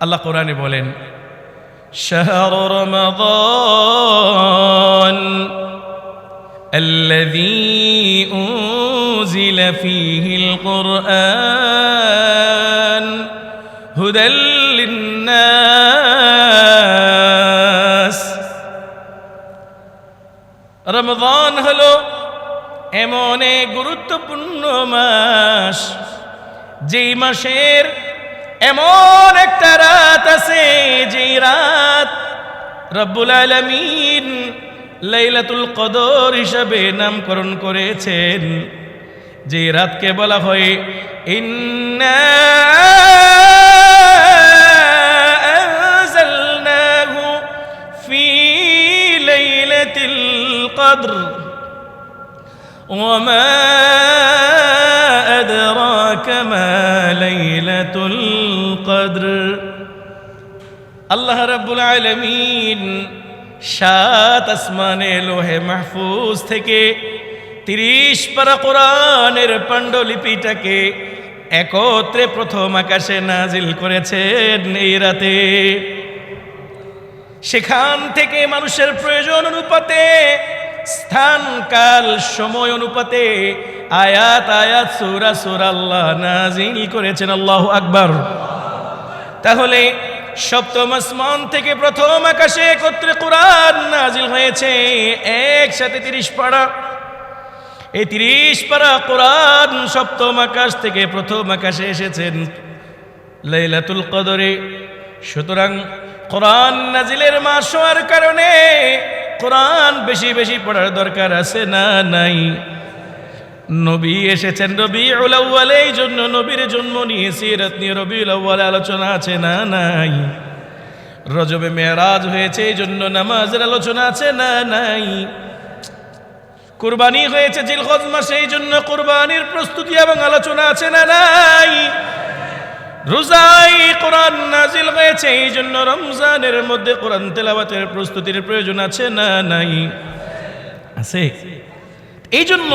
আল্লাহ কোরআনে বলেন, শাহরু রমাদান الذي أنزل فيه القرآن هدى للناس। রমজান হলো এমন এক গুরুত্বপূর্ণ মাস, যেই মাসের এমন একটা রাত আছে, যেই রাত রব্বুল আলামিন লাইলাতুল কদর হিসাবে নামকরণ করেছেন। যে রাতকে বলা হয় ইন্না আনজালনাহু ফি লাইলাতিল কদর ওয়া মা আদরাকা মা লাইলাতুল কদর। আল্লাহ রাব্বুল আলামিন 7 আসমানে লোহে মাহফুজ থেকে 30 পারা কোরআনের পাণ্ডুলিপিটাকে একত্রে প্রথম আকাশে নাজিল করেছেন এই রাতে। সেখান থেকে মানুষের প্রয়োজন অনুপাতে, স্থান কাল সময় অনুপাতে আয়াত আয়াত সূরা সূরা আল্লাহ নাজিল করেছেন। আল্লাহু আকবার। তাহলে সপ্তম আসমান থেকে প্রথম আকাশে একত্রে কোরআন নাজিল হয়েছে একসাথে 30 পারা। এই 30 পারা কোরআন সপ্তম আকাশ থেকে প্রথম আকাশে এসেছেন লাইলাতুল কদরে। সুতরাং কোরআন নাজিলের মাস হওয়ার কারণে কোরআন বেশি বেশি পড়ার দরকার আছে না নাই? নবী এসেছেন রবিউল আউয়ালে, এই জন্য নবীর জন্ম নিয়ে সিরাত নিয়ে রবিউল আউয়ালে আলোচনা আছে না নাই? রজবে মেরাজ হয়েছে, এই জন্য নামাজের আলোচনা আছে না নাই? কুরবানি হয়েছে জিলহজ মাসে, এই জন্য কুরবানির প্রস্তুতি এবং আলোচনা আছে না নাই? রোজায় কোরআন নাজিল হয়েছে, এই জন্য রমজানের মধ্যে কোরআন তেলাওয়াতের প্রস্তুতির প্রয়োজন আছে না নাই? আছে। এই জন্য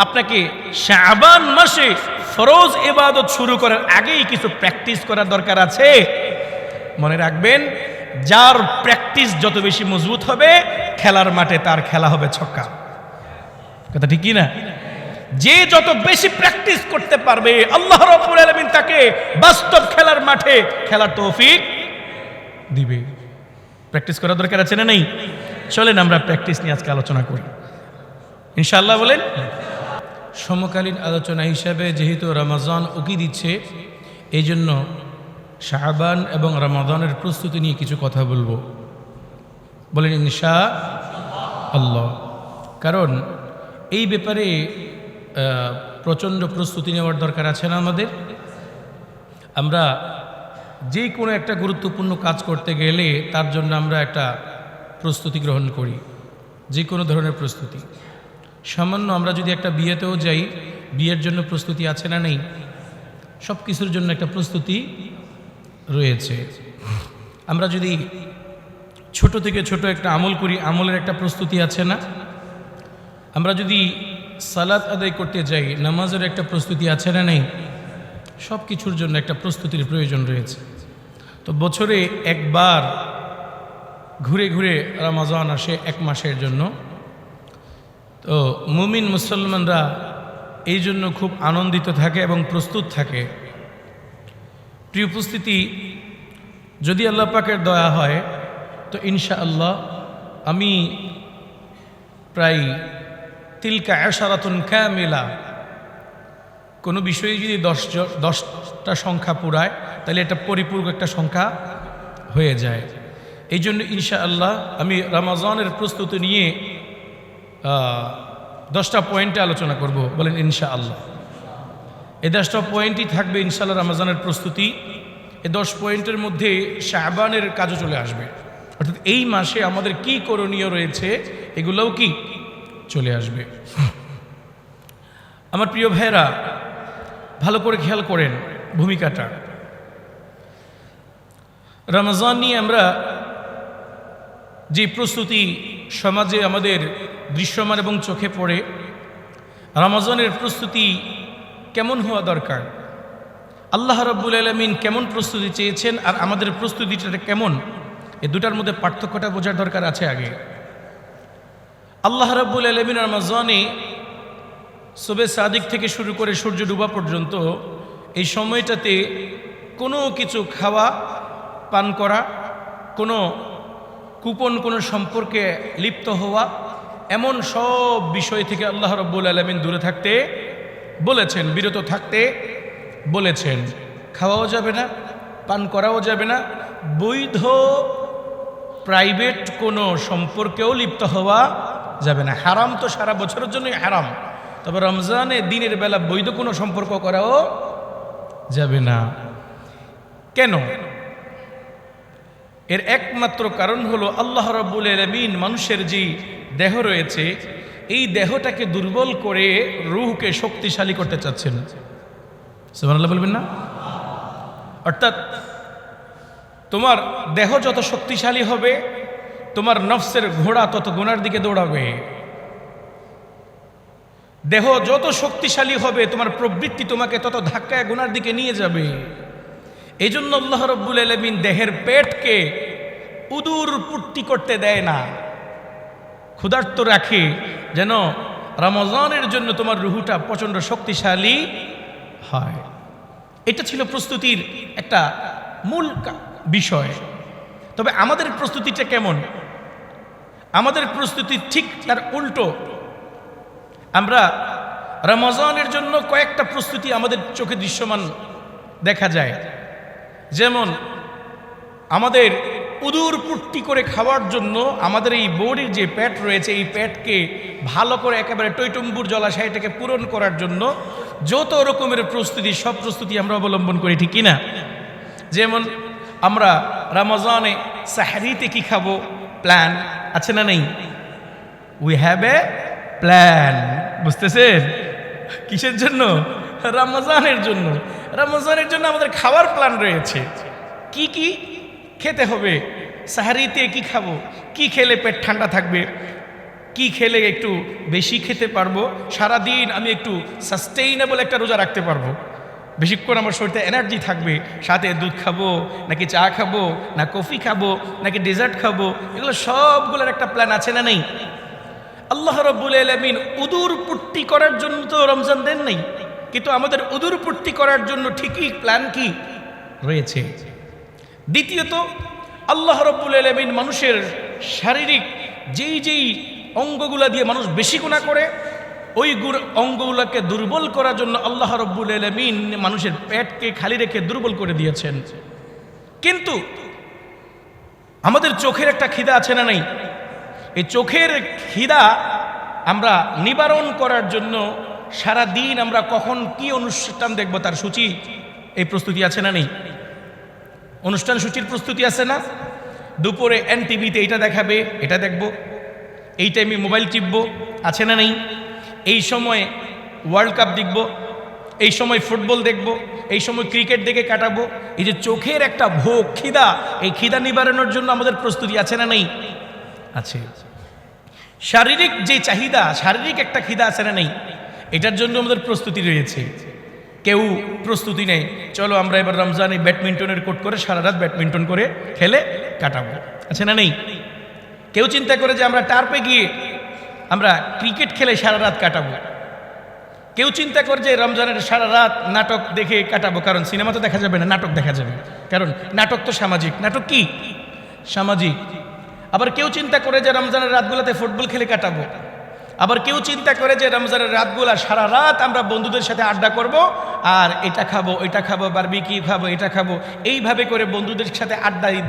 আপনাকে শাবান মাসে ফরজ ইবাদত শুরু করার আগেই কিছু প্র্যাকটিস করার দরকার আছে। মনে রাখবেন, যার প্র্যাকটিস যত বেশি মজবুত হবে, খেলার মাঠে তার খেলা হবে ছক্কা। কথা ঠিক কি না? যে যত বেশি প্র্যাকটিস করতে পারবে, আল্লাহ রাব্বুল আলামিন তাকে বাস্তব খেলার মাঠে খেলার তৌফিক দিবে। প্র্যাকটিস করার দরকার আছে না নেই? চলেন আমরা প্র্যাকটিস নিয়ে আজকে আলোচনা করি ইনশাআল্লাহ। বলেন, সমকালীন আলোচনা হিসাবে যেহেতু রমজান উকি দিচ্ছে, এই জন্য শাবান এবং রমাদানের প্রস্তুতি নিয়ে কিছু কথা বলবো। বলেন ইনশাআল্লাহ। কারণ এই ব্যাপারে প্রচণ্ড প্রস্তুতি নেওয়ার দরকার আছে না আমাদের? আমরা যে কোনো একটা গুরুত্বপূর্ণ কাজ করতে গেলে তার জন্য আমরা একটা প্রস্তুতি গ্রহণ করি, যে কোনো ধরনের প্রস্তুতি। সামান্য আমরা যদি একটা বিয়েতেও যাই, বিয়ের জন্য প্রস্তুতি আছে না নেই? সব কিছুর জন্য একটা প্রস্তুতি রয়েছে। আমরা যদি ছোট থেকে ছোট একটা আমল করি, আমলের একটা প্রস্তুতি আছে না? আমরা যদি সালাত আদায় করতে যাই, নামাজের একটা প্রস্তুতি আছে না নেই? সব কিছুর জন্য একটা প্রস্তুতির প্রয়োজন রয়েছে। তো বছরে একবার ঘুরে ঘুরে রমজান আসে 1 মাসের জন্য। তো মুমিন মুসলমানরা এই জন্য খুব আনন্দিত থাকে এবং প্রস্তুত থাকে। প্রিয় উপস্থিতি, যদি আল্লাহ পাকের দয়া হয় তো ইনশাআল্লাহ আমি প্রায় তিলকা আশারাতুন কামিলা, কোনো বিষয়ে যদি 10টা সংখ্যা পুরায় তাহলে এটা পরিপূর্ণ একটা সংখ্যা হয়ে যায়। এই জন্য ইনশাআল্লাহ আমি রমজানের প্রস্তুতি নিয়ে 10টা পয়েন্টে আলোচনা করব। বলেন ইনশাআল্লাহ। এই 10টা পয়েন্টই থাকবে ইনশাআল্লাহ রমজানের প্রস্তুতি। এই 10 পয়েন্টের মধ্যে শাবানের কাজও চলে আসবে, অর্থাৎ এই মাসে আমাদের কি করণীয় রয়েছে এগুলোও কি চলে আসবে। আমার প্রিয় ভাইরা, ভালো করে খেয়াল করেন ভূমিকাটা। রমজান নিয়ে আমরা যে প্রস্তুতি সমাজে আমাদের দৃশ্যমান এবং চোখে পড়ে, রমজানের প্রস্তুতি কেমন হওয়া দরকার? আল্লাহ রাব্বুল আলামিন কেমন প্রস্তুতি চেয়েছেন আর আমাদের প্রস্তুতিটা কেমন, এই দুটার মধ্যে পার্থক্যটা বোঝার দরকার আছে আগে। আল্লাহ রাব্বুল আলামিন রমজানে সুবে সাদিক থেকে শুরু করে সূর্য ডুবা পর্যন্ত এই সময়টাতে কোনো কিছু খাওয়া পান করা, কোনো কুপন কোনো সম্পর্কে লিপ্ত হওয়া, এমন সব বিষয় থেকে আল্লাহ রাব্বুল আলামিন দূরে থাকতে বলেছেন, বিরত থাকতে বলেছেন। খাওয়াও যাবে না, পান করাও যাবে না, বৈধ প্রাইভেট কোনো সম্পর্কেও লিপ্ত হওয়া যাবে না। হারাম তো সারা বছরের জন্যই হারাম, তবে রমজানে দিনের বেলা বৈধ কোনো সম্পর্ক করাও যাবে না। কেন? এর একমাত্র কারণ হলো আল্লাহ রাব্বুল আলামিন মানুষের যে দেহ রয়েছে এই দেহটাকে দুর্বল করে রূহকে শক্তিশালী করতে চাচ্ছেন। সুবহানাল্লাহ বলবেন না? অর্থাৎ তোমার দেহ যত শক্তিশালী হবে তোমার নফসের ঘোড়া তত গুনার দিকে দৌড়াবে। দেহ যত শক্তিশালী হবে তোমার প্রবৃত্তি তোমাকে তত ধাক্কায় গুনার দিকে নিয়ে যাবে। এই জন্য আল্লাহ রাব্বুল আলামিন দেহের পেটকে উদুর পূর্তি করতে দেয় না, ক্ষুধার্ত রাখে, যেন রমজানের জন্য তোমার রুহুটা প্রচণ্ড শক্তিশালী হয়। এটা ছিল প্রস্তুতির একটা মূল বিষয়। তবে আমাদের প্রস্তুতিটা কেমন? আমাদের প্রস্তুতি ঠিক তার উল্টো। আমরা রমজানের জন্য কয়েকটা প্রস্তুতি আমাদের চোখে দৃশ্যমান দেখা যায়। যেমন আমাদের উদুর পূর্তি করে খাওয়ার জন্য আমাদের এই বডির যে পেট রয়েছে এই পেটকে ভালো করে একেবারে টইটম্বুর জলাশয়টাকে পূরণ করার জন্য যত রকমের প্রস্তুতি, সব প্রস্তুতি আমরা অবলম্বন করি, ঠিক কিনা? যেমন আমরা রমজানে সাহরিতে কি খাবো প্ল্যান আছে না নেই? We have a plan. বুঝতেছেন? কিসের জন্য? রমজানের জন্য। রমজানের জন্য আমাদের খাওয়ার প্ল্যান রয়েছে। কি কি খেতে হবে, সাহরিতে কি খাবো, কি খেলে পেট ঠান্ডা থাকবে, কি খেলে একটু বেশি খেতে পারবো, সারাদিন আমি একটু সাস্টেইনেবল একটা রোজা রাখতে পারবো, বেশিক্ষণ আমার শরীরে এনার্জি থাকবে, সাথে দুধ খাবো নাকি চা খাবো না কফি খাবো নাকি ডেজার্ট খাবো, এগুলো সবগুলোর একটা প্ল্যান আছে না নেই? আল্লাহ রাব্বুল আলামিন উদুর পূর্তি করার জন্য তো রমজান দেন নাই, কিন্তু আমাদের উদুর পূর্তি করার জন্য ঠিকই প্ল্যান কি রয়েছে। দ্বিতীয়ত আল্লাহ রাব্বুল আলামিন মানুষের শারীরিক যেই অঙ্গগুলা দিয়ে মানুষ বেশি গুনাহ করে ওই অঙ্গগুলোকে দুর্বল করার জন্য আল্লাহ রাব্বুল আলামিন মানুষের পেটকে খালি রেখে দুর্বল করে দিয়েছেন। কিন্তু আমাদের চোখের একটা খিদা আছে না নাই? এই চোখের খিদা আমরা নিবারণ করার জন্য সারা দিন আমরা কখন কি অনুষ্ঠান দেখব তার সূচি, এই প্রস্তুতি আছে না নেই? অনুষ্ঠান সূচির প্রস্তুতি আছে না? দুপুরে এনটিভিতে এটা দেখাবে, এটা দেখব, এই টাইমে মোবাইল টিপব, আছে না নেই? এই সময় ওয়ার্ল্ড কাপ দেখব, এই সময় ফুটবল দেখব, এই সময় ক্রিকেট দেখে কাটাবো। এই যে চোখের একটা ভোগ, খিদা, এই খিদা নিবারণের জন্য আমাদের প্রস্তুতি আছে না নেই? আছে। শারীরিক যে চাহিদা, শারীরিক একটা খিদা আছে না নেই? এটার জন্য আমাদের প্রস্তুতি রয়েছে। কেউ প্রস্তুতি নেই, চলো আমরা এবার রমজানে ব্যাডমিন্টনের কোর্ট করে সারা রাত ব্যাডমিন্টন করে খেলে কাটাবো, আছে না নেই? কেউ চিন্তা করে যে আমরা টার্পে গিয়ে আমরা ক্রিকেট খেলে সারা রাত কাটাবো। কেউ চিন্তা করে যে রমজানের সারা রাত নাটক দেখে কাটাবো, কারণ সিনেমা তো দেখা যাবে না, নাটক দেখা যাবে, কারণ নাটক তো সামাজিক। নাটক কি? সামাজিক। আবার কেউ চিন্তা করে যে রমজানের রাতগুলোতে ফুটবল খেলে কাটাবো। আবার কেউ চিন্তা করে যে রমজানের রাতগুলা সারা রাত আমরা বন্ধুদের সাথে আড্ডা করব আর এটা খাবো ওইটা খাবো, বারবিকিউ খাবো, এটা খাবো, এইভাবে করে বন্ধুদের সাথে আড্ডায়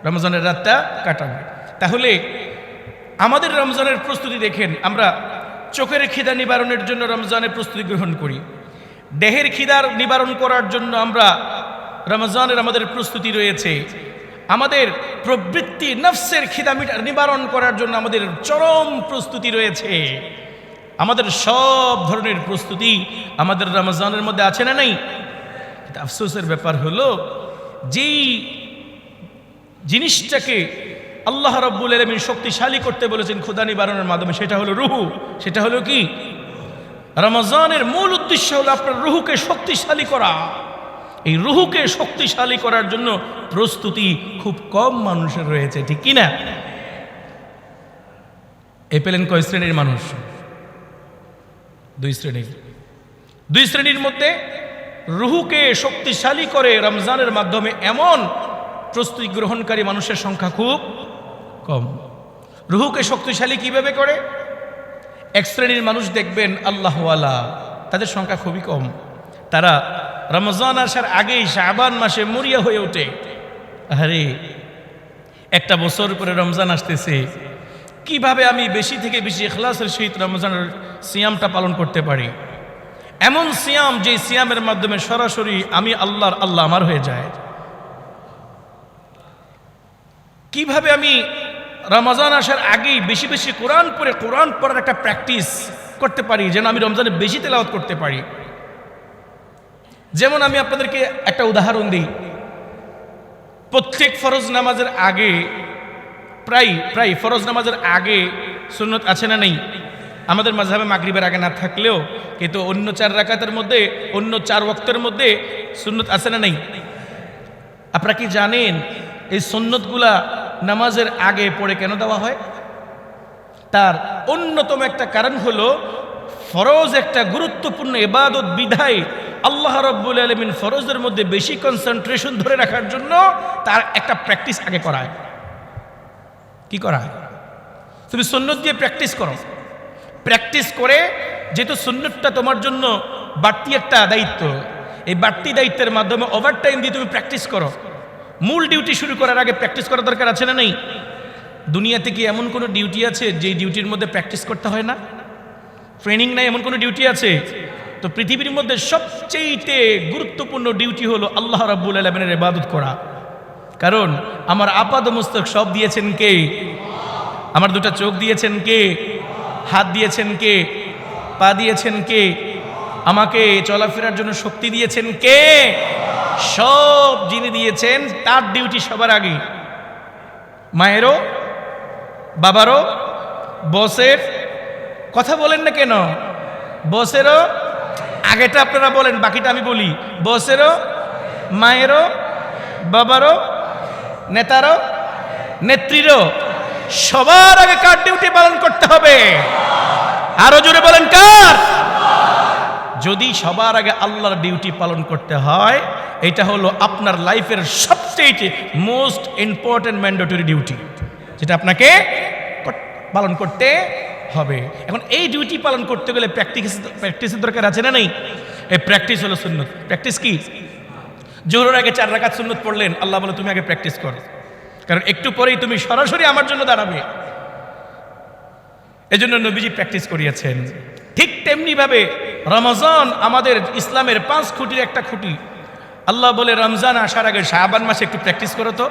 রমজানের রাতটা কাটাবো। তাহলে আমাদের রমজানের প্রস্তুতি দেখেন, আমরা চোখের খিদা নিবারণের জন্য রমজানের প্রস্তুতি গ্রহণ করি, দেহের খিদার নিবারণ করার জন্য আমরা রমজানের আমাদের প্রস্তুতি রয়েছে, আমাদের প্রবৃত্তি নফসের খিদা নিবারণ করার জন্য আমাদের চরম প্রস্তুতি রয়েছে। আমাদের সব ধরনের প্রস্তুতি আমাদের রমজানের মধ্যে আছে না নাই? আফসোসের ব্যাপার হলো যেই জিনিসটাকে আল্লাহ রাব্বুল আলামিন শক্তিশালী করতে বলেছেন ক্ষুধা নিবারণের মাধ্যমে, সেটা হলো রুহু। সেটা হলো কি? রমজানের মূল উদ্দেশ্য হলো আপনার রুহুকে শক্তিশালী করা। এই রুহুকে শক্তিশালী করার জন্য প্রস্তুতি খুব কম মানুষের রয়েছে, ঠিক কি না? এই পেলেন কয় শ্রেণীর মানুষ? দুই শ্রেণীর মধ্যে রুহুকে শক্তিশালী করে রমজানের মাধ্যমে এমন প্রস্তুতি গ্রহণকারী মানুষের সংখ্যা খুব কম। রুহুকে শক্তিশালী কিভাবে করে? এক শ্রেণীর মানুষ দেখবেন আল্লাহওয়ালা, তাদের সংখ্যা খুবই কম। তারা রমজান আসার আগেই শাবান মাসে মরিয়া হয়ে ওঠে, আরে একটা বছর পরে রমজান আসতেছে, কিভাবে আমি বেশি থেকে বেশি ইখলাসের সহিত রমজানের সিয়ামটা পালন করতে পারি, এমন সিয়াম যে সিয়ামের মাধ্যমে সরাসরি আমি আল্লাহ আমার হয়ে যায়। কিভাবে আমি রমজান আসার আগেই বেশি বেশি কোরআন পড়ার একটা প্র্যাকটিস করতে পারি, যেন আমি রমজানে বেশি তেলাওয়াত করতে পারি। যেমন আমি আপনাদেরকে একটা উদাহরণ দিই, প্রত্যেক ফরজ নামাজের আগে প্রায় ফরজ নামাজের আগে সুন্নত আছে না নেই? আমাদের মাযহাবে মাগরিবের আগে না থাকলেও কিন্তু অন্য 4 রাকাতের মধ্যে, অন্য 4 ওয়াক্তের মধ্যে সুন্নত আছে না নেই? আপনারা কি জানেন এই সুন্নতগুলা নামাজের আগে পড়ে কেন দেওয়া হয়? তার অন্যতম একটা কারণ হলো ফরজ একটা গুরুত্বপূর্ণ ইবাদত বিধায় আল্লাহ রাব্বুল আলামিন ফরজের মধ্যে বেশি কনসেন্ট্রেশন ধরে রাখার জন্য তার একটা প্র্যাকটিস আগে করায়। কি করায়? তুমি সুন্নত দিয়ে প্র্যাকটিস করো, প্র্যাকটিস করে যেহেতু সুন্নতটা তোমার জন্য বাড়তি একটা দায়িত্ব, এই বাড়তি দায়িত্বের মাধ্যমে ওভারটাইম দিয়ে তুমি প্র্যাকটিস করো। মূল ডিউটি শুরু করার আগে প্র্যাকটিস করা দরকার আছে না নেই? দুনিয়াতে কি এমন কোনো ডিউটি আছে যেই ডিউটির মধ্যে প্র্যাকটিস করতে হয় না? ট্রেনিং নাই এমন কোনো ডিউটি আছে? তো পৃথিবীর মধ্যে সবচেয়ে গুরুত্বপূর্ণ ডিউটি হলো আল্লাহ রাব্বুল আলামিনের ইবাদত করা। কারণ আমার আপাদ মস্তক সব দিয়েছেন কে? আমার 2টা চোখ দিয়েছেন কে? হাত দিয়েছেন কে? পা দিয়েছেন কে? আমাকে চলাফেরার জন্য শক্তি দিয়েছেন কে? সব যিনি দিয়েছেন তার ডিউটি সবার আগে। মায়েরও, বাবারও, বসের, কথা বলেন না কেন? বসেরও আগেটা আপনারা বলেন, বাকিটা আমি বলি। বসেরও, মায়েরও, বাবারও, নেতারও, নেত্রীরও সবার আগে কার ডিউটি পালন করতে হবে? আরো জোরে বলেন কার? যদি সবার আগে আল্লাহর ডিউটি পালন করতে হয়, এটা হলো আপনার লাইফের সবচেয়ে মোস্ট ইম্পর্টেন্ট ম্যান্ডেটরি ডিউটি, যেটা আপনাকে পালন করতে হবে। এখন এই ডিউটি পালন করতে গেলে প্র্যাকটিসের দরকার আছে না নেই? এই প্র্যাকটিস হলো সুন্নত। প্র্যাকটিস কি? জোহরের আগে 4 রাকাত সুন্নত পড়লেন, আল্লাহ বলে তুমি আগে প্র্যাকটিস করো, কারণ একটু পরেই তুমি সরাসরি আমার জন্য দাঁড়াবে। এজন্য নবীজি প্র্যাকটিস করিয়েছেন। ঠিক তেমনি ভাবে রমজান আমাদের ইসলামের 5 খুঁটির একটা খুঁটি। আল্লাহ বলে রমজান আসার আগে শাবান মাসে একটু প্র্যাকটিস করো। তো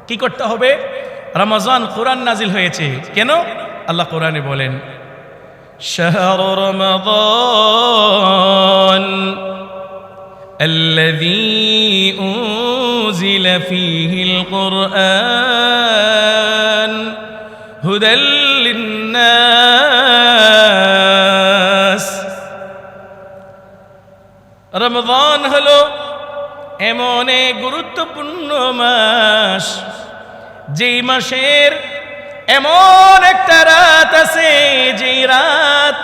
কি করতে হবে? রমজান কোরআন নাজিল হয়েছে কেন? আল্লাহ কোরআনে বলেন শাহরু রমাদান الذي أنزل فيه القرآن هدى للناس। রমজান হলো এমন এক গুরুত্বপূর্ণ মাস, যেই মাসের এমন একটা রাত আছে, যেই রাত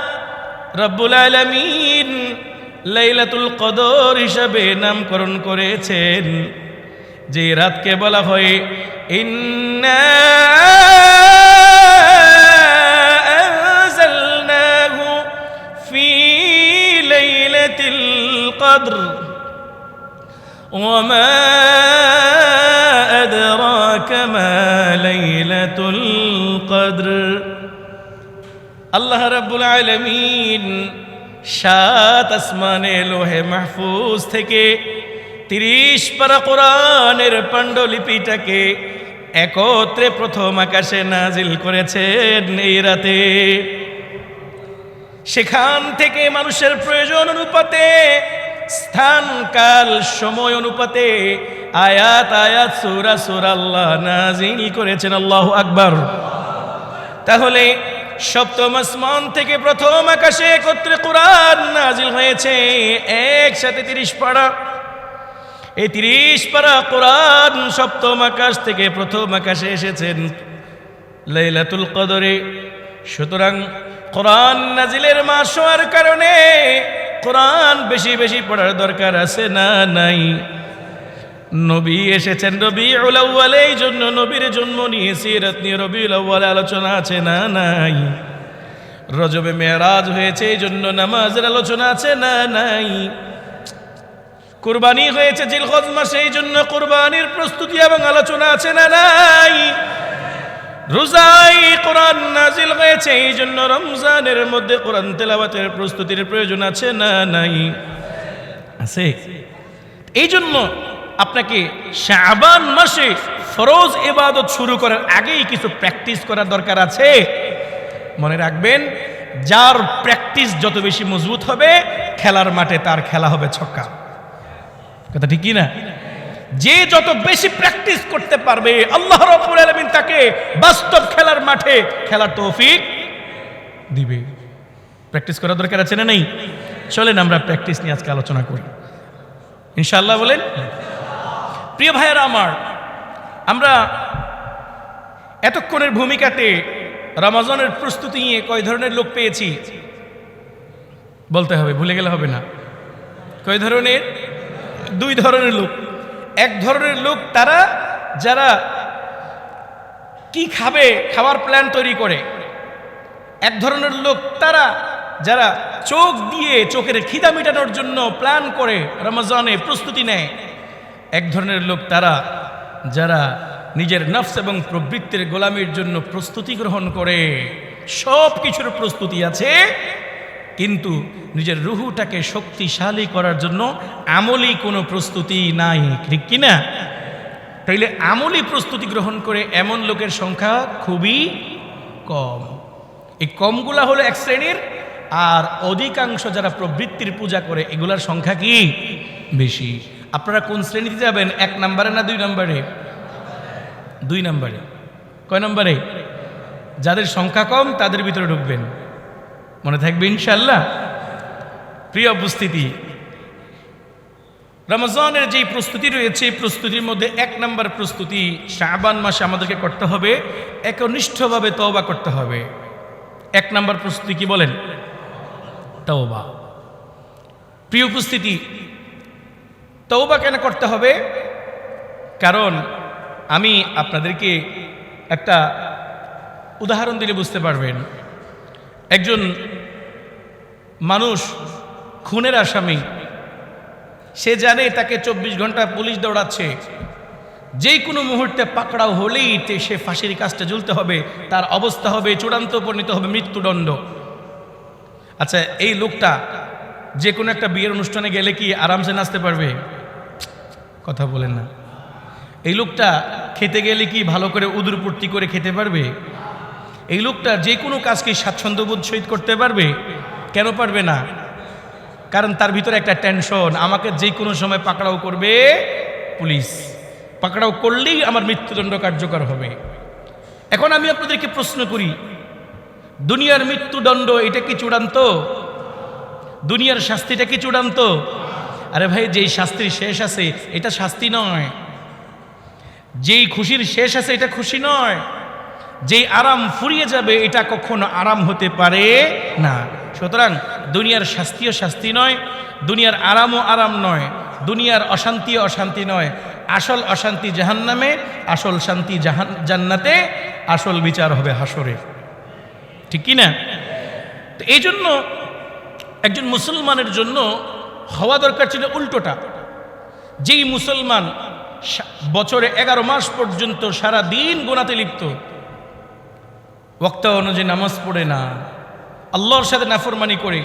রব্বুল আলামিন লাইলাতুল কদর হিসাবে নামকরণ করেছেন। যে রাতকে বলা হয় ইন্না আনজালনাহু ফি লাইলাতিল কদর ওয়া মা আদরাকা মা লাইলাতুল কদর। আল্লাহ রাব্বুল আলামিন 7 আসমানে লোহে মাহফুজ থেকে 30 পারা কোরআনের পাণ্ডুলিপিটাকে একত্রে প্রথম আকাশে নাজিল করেছেন এই রাতে। সেখান থেকে মানুষের প্রয়োজন অনুপাতে, স্থান কাল সময় অনুপাতে আয়াত আয়াত সূরা সূরা আল্লাহ নাজিল করেছেন। আল্লাহু আকবার। তাহলে সপ্তম আসমান থেকে প্রথম আকাশে একত্রে কোরআন নাজিল হয়েছে একসাথে 30 পারা। এই 30 পারা কোরআন সপ্তম আকাশ থেকে প্রথম আকাশে এসেছেন লাইলাতুল কদরে। সুতরাং কোরআন নাজিলের মাস হওয়ার কারণে কোরআন বেশি বেশি পড়ার দরকার আছে না নাই? নবী এসেছেন রবিউল আউয়ালে, এই জন্য নবীর জন্ম নিয়ে সিরাত নিয়ে রবিউল আউয়ালে আলোচনা আছে না নাই? রজবে মেরাজ হয়েছে, এই জন্য নামাজের আলোচনা আছে না নাই? কুরবানি হয়েছে জিলহজ মাসে, এই জন্য কুরবানির প্রস্তুতি এবং আলোচনা আছে না নাই? রোজায় কোরআন নাজিল হয়েছে, এই জন্য রমজানের মধ্যে কোরআন তেলাওয়াতের প্রস্তুতির প্রয়োজন আছে না নাই? আছে। এই জন্য আপনাকে শাবান মাসে ফরজ ইবাদত শুরু করার আগেই কিছু প্র্যাকটিস করার দরকার আছে। মনে রাখবেন, যার প্র্যাকটিস যত বেশি মজবুত হবে, খেলার মাঠে তার খেলা হবে ছক্কা। কথা ঠিক কি না? যে যত বেশি প্র্যাকটিস করতে পারবে, আল্লাহ রাব্বুল আলামিন তাকে বাস্তব খেলার মাঠে খেলার তৌফিক দিবে। প্র্যাকটিস করার দরকার আছে না নেই? চলেন আমরা প্র্যাকটিস নিয়ে আজকে আলোচনা করি ইনশাআল্লাহ। বলেন প্রিয় ভাইয়েরা আমার, আমরা এতক্ষণের ভূমিকাতে রমজানের প্রস্তুতি নিয়ে কয় ধরনের লোক পেয়েছি বলতে হবে, ভুলে গেলে হবে না। কয় ধরনের? 2 ধরনের লোক। এক ধরনের লোক তারা যারা কি খাবে খাওয়ার প্ল্যান তৈরি করে। এক ধরনের লোক তারা যারা চোখ দিয়ে চোখের খিদা মেটানোর জন্য প্ল্যান করে রমজানে প্রস্তুতি নেয়। এক ধরনের লোক তারা যারা নিজের নফস এবং প্রবৃত্তির গোলামির জন্য প্রস্তুতি গ্রহণ করে। সব কিছুর প্রস্তুতি আছে, কিন্তু নিজের রুহুটাকে শক্তিশালী করার জন্য আমলি কোনো প্রস্তুতি নাই, ঠিক কিনা? তাইলে আমলি প্রস্তুতি গ্রহণ করে এমন লোকের সংখ্যা খুবই কম। এই কমগুলা হলো এক শ্রেণীর, আর অধিকাংশ যারা প্রবৃত্তির পূজা করে এগুলার সংখ্যা কি বেশি। আপনারা কোন শ্রেণীতে যাবেন? 1 নম্বরে না 2 নম্বরে? 2 নম্বরে। কয় নম্বরে? যাদের সংখ্যা কম তাদের ভিতরে ঢুকবেন, মনে থাকবে ইনশাআল্লাহ। প্রিয় উপস্থিতি, রমজানের যেই প্রস্তুতি রয়েছে, এই প্রস্তুতির মধ্যে 1 নম্বর প্রস্তুতি শাবান মাসে আমাদেরকে করতে হবে, একনিষ্ঠভাবে তওবা করতে হবে। 1 নম্বর প্রস্তুতি কি বলেন? তওবা। প্রিয় উপস্থিতি, তওবা কেন করতে হবে? কারণ আমি আপনাদেরকে একটা উদাহরণ দিলে বুঝতে পারবেন। একজন মানুষ খুনের আসামি, সে জানে তাকে 24 ঘন্টা পুলিশ দৌড়াচ্ছে, যেই কোনো মুহূর্তে পাকড়াও হলেই সে ফাঁসির কাজটা ঝুলতে হবে, তার অবস্থা হবে চূড়ান্ত পরিণত হবে মৃত্যুদণ্ড। আচ্ছা, এই লোকটা যে কোনো একটা বিয়ের অনুষ্ঠানে গেলে কি আরামসে নাচতে পারবে? কথা বলেন না। এই লোকটা খেতে গেলে কি ভালো করে উদুরপূর্তি করে খেতে পারবে? এই লোকটা যে কোনো কাজকে স্বাচ্ছন্দ্যবোধ সহিত করতে পারবে? কেন পারবে না? কারণ তার ভিতরে একটা টেনশন, আমাকে যে কোনো সময় পাকড়াও করবে পুলিশ, পাকড়াও করলেই আমার মৃত্যুদণ্ড কার্যকর হবে। এখন আমি আপনাদেরকে প্রশ্ন করি, দুনিয়ার মৃত্যুদণ্ড এটা কি চূড়ান্ত? দুনিয়ার শাস্তিটা কি চূড়ান্ত? আরে ভাই, যেই শাস্তির শেষ আছে এটা শাস্তি নয়, যেই খুশির শেষ আছে এটা খুশি নয়, যেই আরাম ফুরিয়ে যাবে এটা কখনো আরাম হতে পারে না। সুতরাং দুনিয়ার শাস্তিও শাস্তি নয়, দুনিয়ার আরামও আরাম নয়, দুনিয়ার অশান্তিও অশান্তি নয়। আসল অশান্তি জাহান্নামে, আসল শান্তি জান্নাতে, আসল বিচার হবে হাসরে, ঠিক কি না? তো এই জন্য একজন মুসলমানের জন্য হওয়া দরকার ছিল উল্টোটা। যেই মুসলমান বছরে 11 মাস পর্যন্ত সারা দিন গুনাহতে লিপ্ত, ওয়াক্ত অনুযায়ী নামাজ পড়ে না, আল্লাহর সাথে নাফরমানি করে,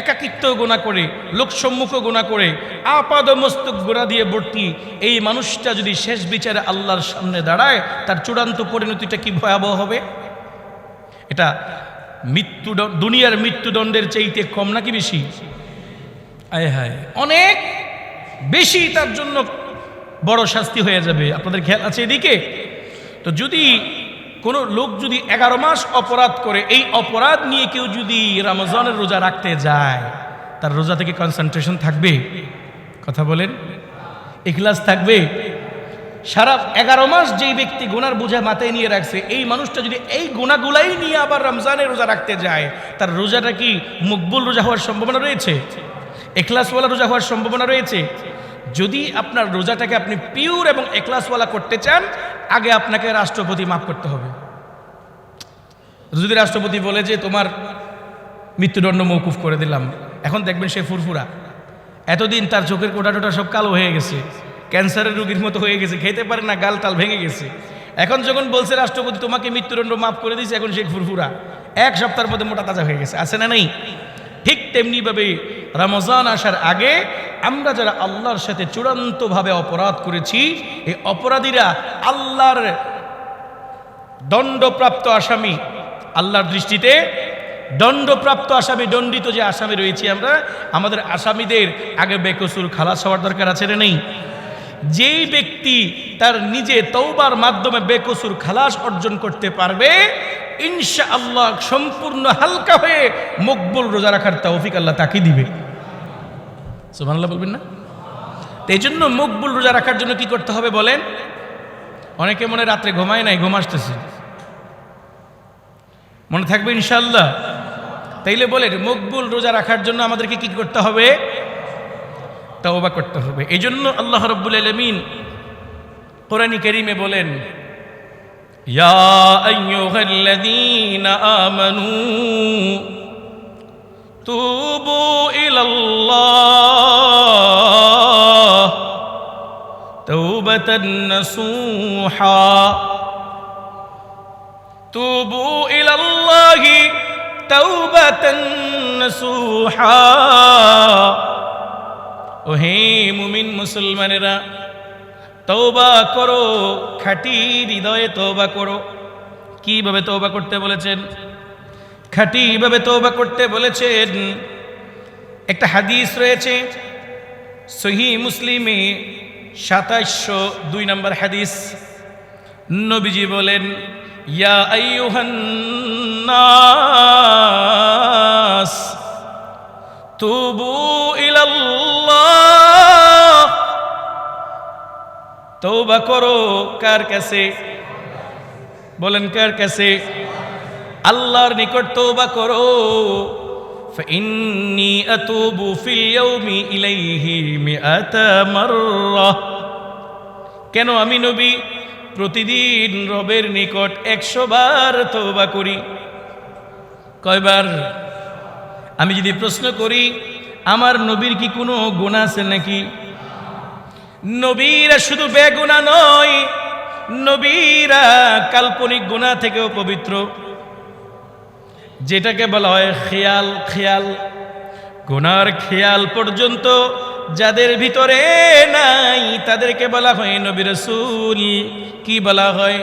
একাকিত্ব গুনাহ করে, লোকসম্মুখ গুনাহ করে, আপাদ মস্তক গুনাহ দিয়ে ভর্তি, এই মানুষটা যদি শেষ বিচারে আল্লাহর সামনে দাঁড়ায়, তার চূড়ান্ত পরিণতিটা কি ভয়াবহ হবে? এটা দুনিয়ার মৃত্যুদণ্ডের চাইতে কম নাকি বেশি? আয় হায়, অনেক বেশি তার জন্য বড় শাস্তি হয়ে যাবে। আপনাদের খেয়াল আছে এদিকে? তো যদি কোনো লোক যদি 11 মাস অপরাধ করে, এই অপরাধ নিয়ে কেউ যদি রমজানের রোজা রাখতে যায়, তার রোজা থেকে কনসেন্ট্রেশন থাকবে? কথা বলেন। ইখলাস থাকবে? সারা 11 মাস যেই ব্যক্তি গুনার বোঝা মাথায় নিয়ে রাখছে, এই মানুষটা যদি এই গুনাহগুলাই নিয়ে আবার রমজানের রোজা রাখতে যায়, তার রোজাটা কি মকবুল রোজা হওয়ার সম্ভাবনা রয়েছে? ইখলাসওয়ালা রোজা হওয়ার সম্ভাবনা রয়েছে? যদি আপনার রোজাটাকে আপনি পিওর এবং ইখলাসওয়ালা করতে চান, আগে আপনাকে রাষ্ট্রপতি মাফ করতে হবে। যদি রাষ্ট্রপতি বলে যে তোমার মৃত্যুদণ্ড মওকুফ করে দিলাম, এখন দেখবেন সে ফুরফুরা, এতদিন তার চোখের কোটা টোটা সব কালো হয়ে গেছে, ক্যান্সারের রোগীর মতো হয়ে গেছে, খেতে পারে না, গাল টাল ভেঙে গেছে। এখন যখন বলছে রাষ্ট্রপতি তোমাকে মৃত্যুদণ্ড মাফ করে দিয়েছে, এখন সে ফুরফুরা, 1 সপ্তাহের মধ্যে মোটা তাজা হয়ে গেছে, আছে না নেই? ঠিক তেমনিভাবে রমজান আসার আগে আমরা যারা আল্লাহর সাথে চূড়ান্তভাবে অপরাধ করেছি, এই অপরাধীরা আল্লাহর দণ্ডপ্রাপ্ত আসামি, আল্লাহর দৃষ্টিতে দণ্ডপ্রাপ্ত আসামি, দণ্ডিত যে আসামি রয়েছি আমরা, আমাদের আসামিদের আগে বেকসুর খালাস হওয়ার দরকার আছে না নেই? যেই ব্যক্তি তার নিজে তওবার মাধ্যমে বেকসুর খালাস অর্জন করতে পারবে, ইনশাআল্লাহ সম্পূর্ণ হালকা হয়ে মকবুল রোজা রাখার তৌফিক আল্লাহ তাকে দিবে। সুবহানাল্লাহ বলবেন না? এই জন্য মকবুল রোজা রাখার জন্য কি করতে হবে বলেন? অনেকে মনে রাত্রে ঘুমায় নাই, ঘুম আসতেছে, মনে থাকবে ইনশাআল্লাহ? তাইলে বলেন মকবুল রোজা রাখার জন্য আমাদেরকে কি করতে হবে? তওবা করতে হবে। এই জন্য আল্লাহ রাব্বুল আলামিন কোরআন কারীমে বলেন, ইয়া আইয়ুহাল্লাযীনা আমানু তুবু ইলাল্লাহ তাওবাতান নাসুহা, তুবু ইলাল্লাহি তাওবাতান নাসুহা। ওহে মুমিন মুসলমানেরা, তওবা করো, খাঁটি হৃদয়ে তওবা করো। কিভাবে তওবা করতে বলেছেন? খাঁটিভাবে তওবা করতে বলেছেন। একটা হাদিস রয়েছে সহিহ মুসলিমে 2702 নম্বর হাদিস। নবীজি বলেন, ইয়া আইয়ুহান নাস তুবু ইলাল্লাহ। তওবা করো কার কাছে? বলেন কার কাছে? আল্লাহর নিকট তওবা করো। ফাইন্নী আতুবু ফিল ইয়াউমি ইলাইহি মিআতা মাররা। কেন আমি নবী প্রতিদিন রবের নিকট 100 বার তওবা করি। কয়বার? আমি যদি প্রশ্ন করি, আমার নবীর কি কোনো গুনাহ আছে নাকি? নবীরা শুধু বেগুনাহ নয়, নবীরা কাল্পনিক গুনাহ থেকেও পবিত্র। যেটাকে বলা হয় খেয়াল, গুনার খেয়াল পর্যন্ত যাদের ভিতরে নাই তাদেরকে বলা হয় নবী রাসূল। কি বলা হয়?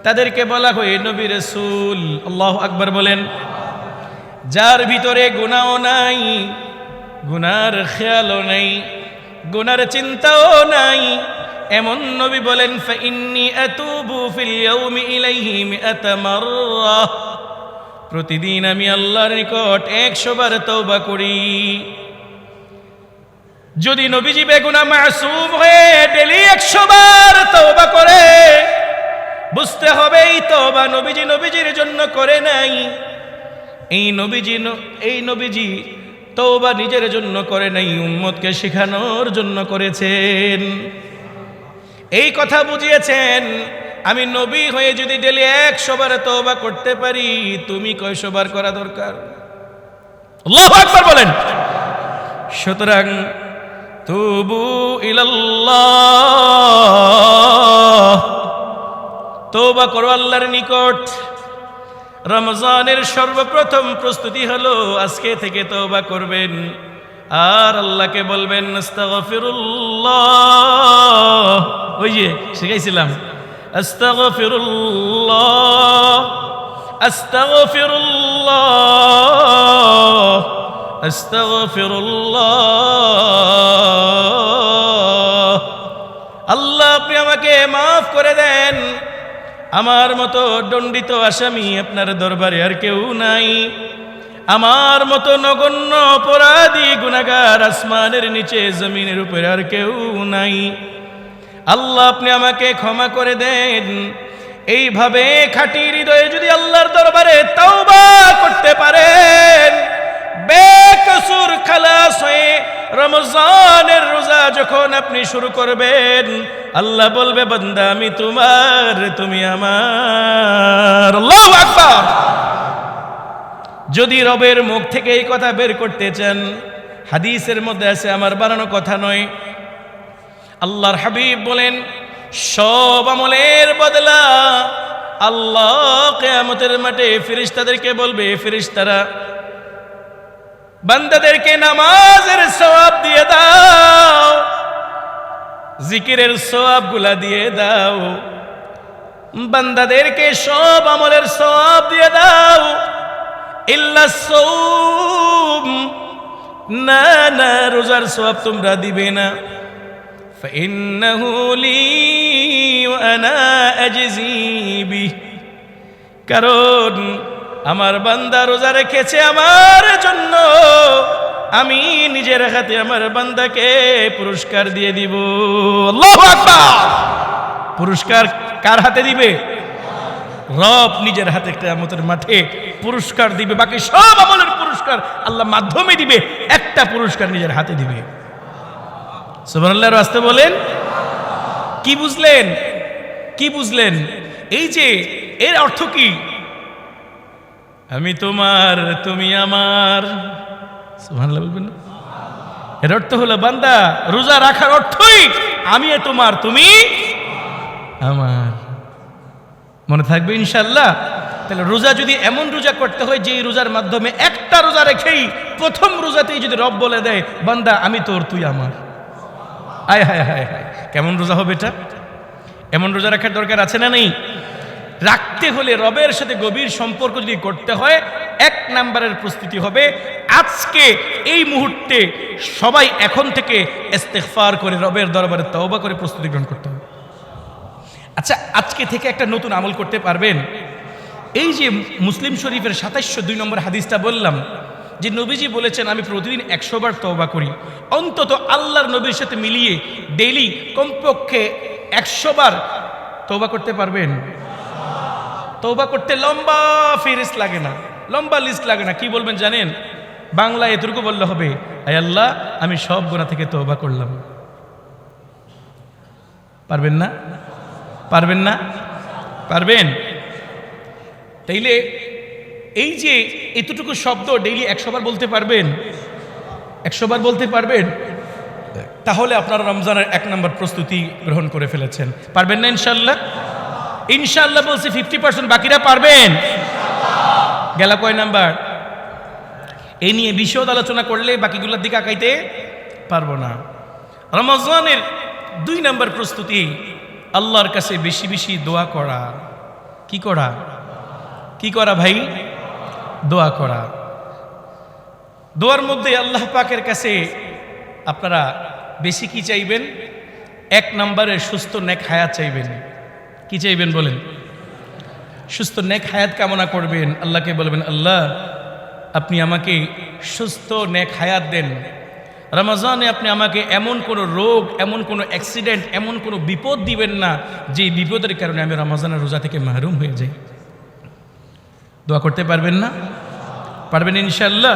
তাদেরকে বলা হয় নবী রাসূল। আল্লাহু আকবার বলেন। যার ভিতরে গুনাহও নাই, গুনার খেয়ালও নাই, গুনার চিন্তাও নাই, এমন নবী বলেন, ফাইন্নী আতুবু ফিল ইয়াউমি ইলাইহি মিআতা মাররা। প্রতিদিন আমি আল্লাহর নিকট 100 বার তওবা করি। যদি নবীজি বেগুনাহ মাসুম হয়ে ডেলি 100 বার তওবা করে, বুঝতে হবে এই তওবা নবীজির জন্য করে নাই। এই নবীজি তওবা নিজের জন্য করে নাই, উম্মতকে শেখানোর জন্য করেছেন। এই কথা বুঝিয়েছেন। আমি নবী হয়ে যদি ডেলি 100 বার তওবা করতে পারি, তুমি কয়শো বার করা দরকার? আল্লাহু আকবার বলেন। সুতরাং তুবু ইলাল্লাহ, তওবা করো আল্লাহর নিকট। রমজানের সর্বপ্রথম প্রস্তুতি হলো আজকে থেকে তওবা করবেন আর আল্লাহকে বলবেন আস্তাগফিরুল্লাহ। ওই যে শিখাইছিলাম, আস্তাগফিরুল্লাহ, আস্তাগফিরুল্লাহ, আস্তাগফিরুল্লাহ। আল্লাহ আপনি আমাকে মাফ করে দেন, আমার মতো দণ্ডিত আসামি আপনার দরবারে আর কেউ নাই। আমার মতো নগণ্য অপরাধী গুনাহগার আসমানের নিচে জমিনের উপরে আর কেউ নাই। আল্লাহ আপনি আমাকে ক্ষমা করে দেন। এইভাবে খাঁটি হৃদয়ে যদি আল্লাহর দরবারে তওবা করতে পারেন, বেকসুর খালাস হয়ে রমজানের রোজা যখন আপনি শুরু করবেন, আল্লাহ বলবে বান্দা আমি তোমার, তুমি আমার। আল্লাহু আকবার। যদি রবের মুখ থেকে এই কথা বের করতে চান, হাদিসের মধ্যে আছে, আমার বানানো কথা নয়। আল্লাহর হাবিব বলেন সব আমলের বদলা আল্লাহ কিয়ামতের মাঠে ফেরেশতাদেরকে বলবে, ফেরেশতারা বান্দাদেরকে নামাজের সওয়াব দিয়ে দাও, জিকিরের সওয়াবগুলা দিয়ে দাও, বান্দাদেরকে সব আমলের সওয়াব দিয়ে দাও, ইল্লা সাওম, না না রোজার সওয়াব তোমরা দিবে না। ফাইন্নাহু লি ওয়া আনা আজজি বিহি, কারণ আমার বান্দা রোজা রেখেছে আমার জন্য, আমি নিজের হাতে আমার বান্দাকে পুরস্কার দিয়ে দিব। আল্লাহু আকবার। পুরস্কার কার হাতে দিবে? রব নিজের হাতে কিয়ামতের মাঠে পুরস্কার দিবে। বাকি সব আমলের পুরস্কার আল্লাহ মাধ্যমে দিবে, একটা পুরস্কার নিজের হাতে দিবে। সুবহানাল্লাহর ওয়াস্তে বলেন। কি বুঝলেন? কি বুঝলেন? এই যে এর অর্থ কি? আমি তোমার, তুমি আমার। সুবহানাল্লাহ বলবেন না? এর অর্থ হলো বান্দা রোজা রাখার অর্থই আমি তোমার, তুমি আমার। মনে থাকবে ইনশাআল্লাহ? তাহলে রোজা যদি এমন রোজা করতে হয় যে রোজার মাধ্যমে একটা রোজা রেখেই প্রথম রোজাতেই যদি রব বলে দেয় বান্দা আমি তোর, তুই আমার, আয় হায় হায় হায়, কেমন রোজা হবে এটা? এমন রোজা রাখার দরকার আছে না নেই? রাখতে হলে রবের সাথে গভীর সম্পর্ক যদি করতে হয়, এক নাম্বারের প্রস্তুতি হবে আজকে এই মুহূর্তে সবাই এখন থেকে ইস্তিগফার করে রবের দরবারে তওবা করে প্রস্তুতি গ্রহণ করতে হবে। আচ্ছা, আজকে থেকে একটা নতুন আমল করতে পারবেন। এই যে মুসলিম শরীফের ২৭০২ নম্বর হাদিসটা বললাম, যে নবীজি বলেছেন আমি প্রতিদিন ১০০ বার তওবা করি, অন্তত আল্লাহর নবীর সাথে মিলিয়ে ডেইলি কমপক্ষে ১০০ বার তওবা করতে পারবেন? তওবা করতে লম্বা ফেরেস লাগে না, লম্বা লিস্ট লাগে না। কি বলবেন জানেন? বাংলা এতটুকু বললে হবে, আয় আল্লাহ আমি সব গুনাহ থেকে তওবা করলাম। পারবেন না? পারবেন না? পারবেন? তাইলে এই যে এতটুকু শব্দ ডেইলি ১০০ বার বলতে পারবেন? ১০০ বার বলতে পারবেন? তাহলে আপনারা রমজানের ১ নম্বর প্রস্তুতি গ্রহণ করে ফেলেছেন। পারবেন না ইনশাআল্লাহ? ইনশাআল্লাহ বলছি 50%, বাকিরা পারবেন? গেল কয় নাম্বার? এই নিয়ে বিশদ আলোচনা করলে বাকিগুলোর দিকে আগাইতে পারবো না। রমজানের ২ নম্বর প্রস্তুতি আল্লাহর কাছে বেশি বেশি দোয়া করা। কি করা? কি করা ভাই? দোয়া করা। দোয়ার মধ্যে আল্লাহ পাকের কাছে আপনারা বেশি কি চাইবেন? ১ নম্বরে সুস্থ নেক হায়াত চাইবেন। কি চাইবেন বলেন? সুস্থ নেক হায়াত কামনা করবেন। আল্লাহকে বলবেন আল্লাহ আপনি আমাকে সুস্থ নেক হায়াত দেন। রমজানে আপনি আমাকে এমন কোনো রোগ, এমন কোনো অ্যাক্সিডেন্ট, এমন কোনো বিপদ দিবেন না যে বিপদের কারণে আমি রমজানের রোজা থেকে মাহরুম হয়ে যাই। দোয়া করতে পারবেন না? পারবেন ইনশাআল্লাহ?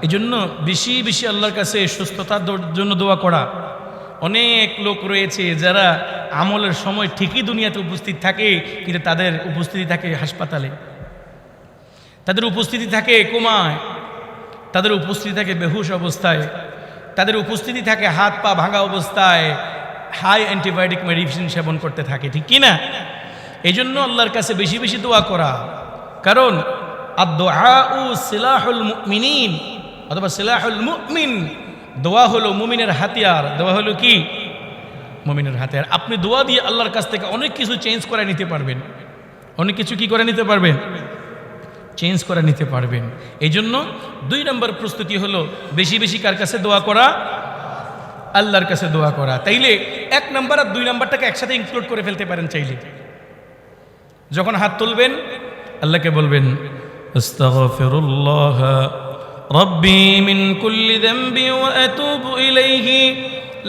এই জন্য বেশি বেশি আল্লাহর কাছে সুস্থতার জন্য দোয়া করা। অনেক লোক রয়েছে যারা আমলের সময় ঠিকই দুনিয়াতে উপস্থিত থাকে, কিন্তু তাদের উপস্থিতি থাকে হাসপাতালে, তাদের উপস্থিতি থাকে কোমায়, তাদের উপস্থিতি থাকে বেহুশ অবস্থায়, তাদের উপস্থিতি থাকে হাত পা ভাঙা অবস্থায়, হাই অ্যান্টিবায়োটিক মেডিসিন সেবন করতে থাকে, ঠিক কি না? এই জন্য আল্লাহর কাছে বেশি বেশি দোয়া করা। কারণ আদ-দুআউ সিলাহুল মুমিনিন, অথবা সিলাহুল মুমিন, দোয়া হলো মুমিনের হাতিয়ার। দোয়া হলো কি? মুমিনের হাতিয়ার। আপনি দোয়া দিয়ে আল্লাহর কাছ থেকে অনেক কিছু চেঞ্জ করে নিতে পারবেন। অনেক কিছু কি করে নিতে পারবেন? চেঞ্জ করে নিতে পারবেন। এই জন্য ২ নম্বর প্রস্তুতি হলো বেশি বেশি কার কাছে দোয়া করা? আল্লাহর কাছে দোয়া করা। তাইলে ১ নম্বর আর ২ নম্বরটাকে একসাথে ইনক্লুড করে ফেলতে পারেন চাইলে। যখন হাত তুলবেন আল্লাহকে বলবেন আস্তাগফিরুল্লাহ রব্বি মিন কুল্লি যামবি ওয়া আতুবু ইলাইহি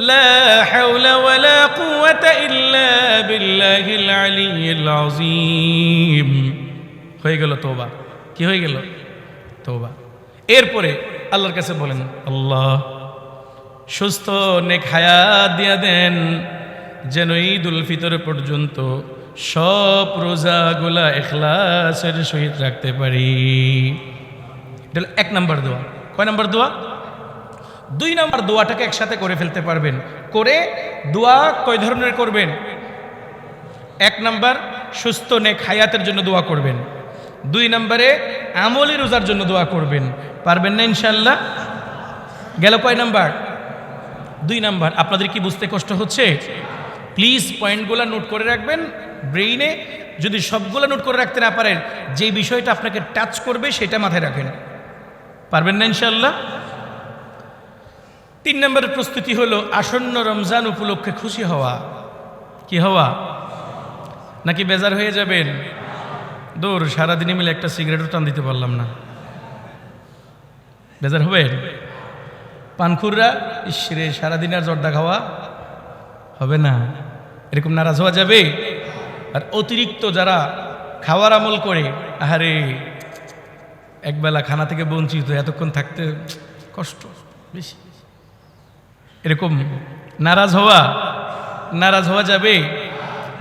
লা হাওলা ওয়ালা কুওয়াতা ইল্লা বিল্লাহিল আলিয়্যিল আযীম। হয়ে গেল তওবা। কি হয়ে গেল? তওবা। এরপরে আল্লাহর কাছে বলেন, আল্লাহ সুস্থ নেক হায়াত দিয়া দেন, যেন ঈদুল ফিতর পর্যন্ত সব রোজাগুলা ইখলাসের সহিত রাখতে পারি। এটা হলো 1 নম্বর দোয়া। কয় নম্বর দোয়া? 2 নম্বর দোয়াটাকে একসাথে করে ফেলতে পারবেন। করে দোয়া কয় ধরনের করবেন? 1 নম্বর সুস্থ নেক হায়াতের জন্য দোয়া করবেন, 2 নম্বরে আমলি রোজার জন্য দোয়া করবেন। পারবেন না ইনশাআল্লাহ? গেল কয় নাম্বার? 2 নাম্বার। আপনাদের কি বুঝতে কষ্ট হচ্ছে? প্লিজ পয়েন্টগুলো নোট করে রাখবেন ব্রেইনে। যদি সবগুলো নোট করে রাখতে না পারেন, যে বিষয়টা আপনাকে টাচ করবে সেটা মাথায় রাখেন। পারবেন না ইনশাআল্লাহ? 3 নম্বরের প্রস্তুতি হলো আসন্ন রমজান উপলক্ষে খুশি হওয়া। কি হওয়া? নাকি বেজার হয়ে যাবেন? দূর, সারাদিনে মিলে একটা সিগারেটও টান দিতে পারলাম না, বেজার হবেন? পানখুররা ইসরে সারাদিন আর জর্দা খাওয়া হবে না, এরকম নারাজ হওয়া যাবে? আর অতিরিক্ত যারা খাওয়ার আমল করে, আহারে একবেলা খানা থেকে বঞ্চিত, এতক্ষণ থাকতে কষ্ট বেশি, এরকম নারাজ হওয়া যাবে?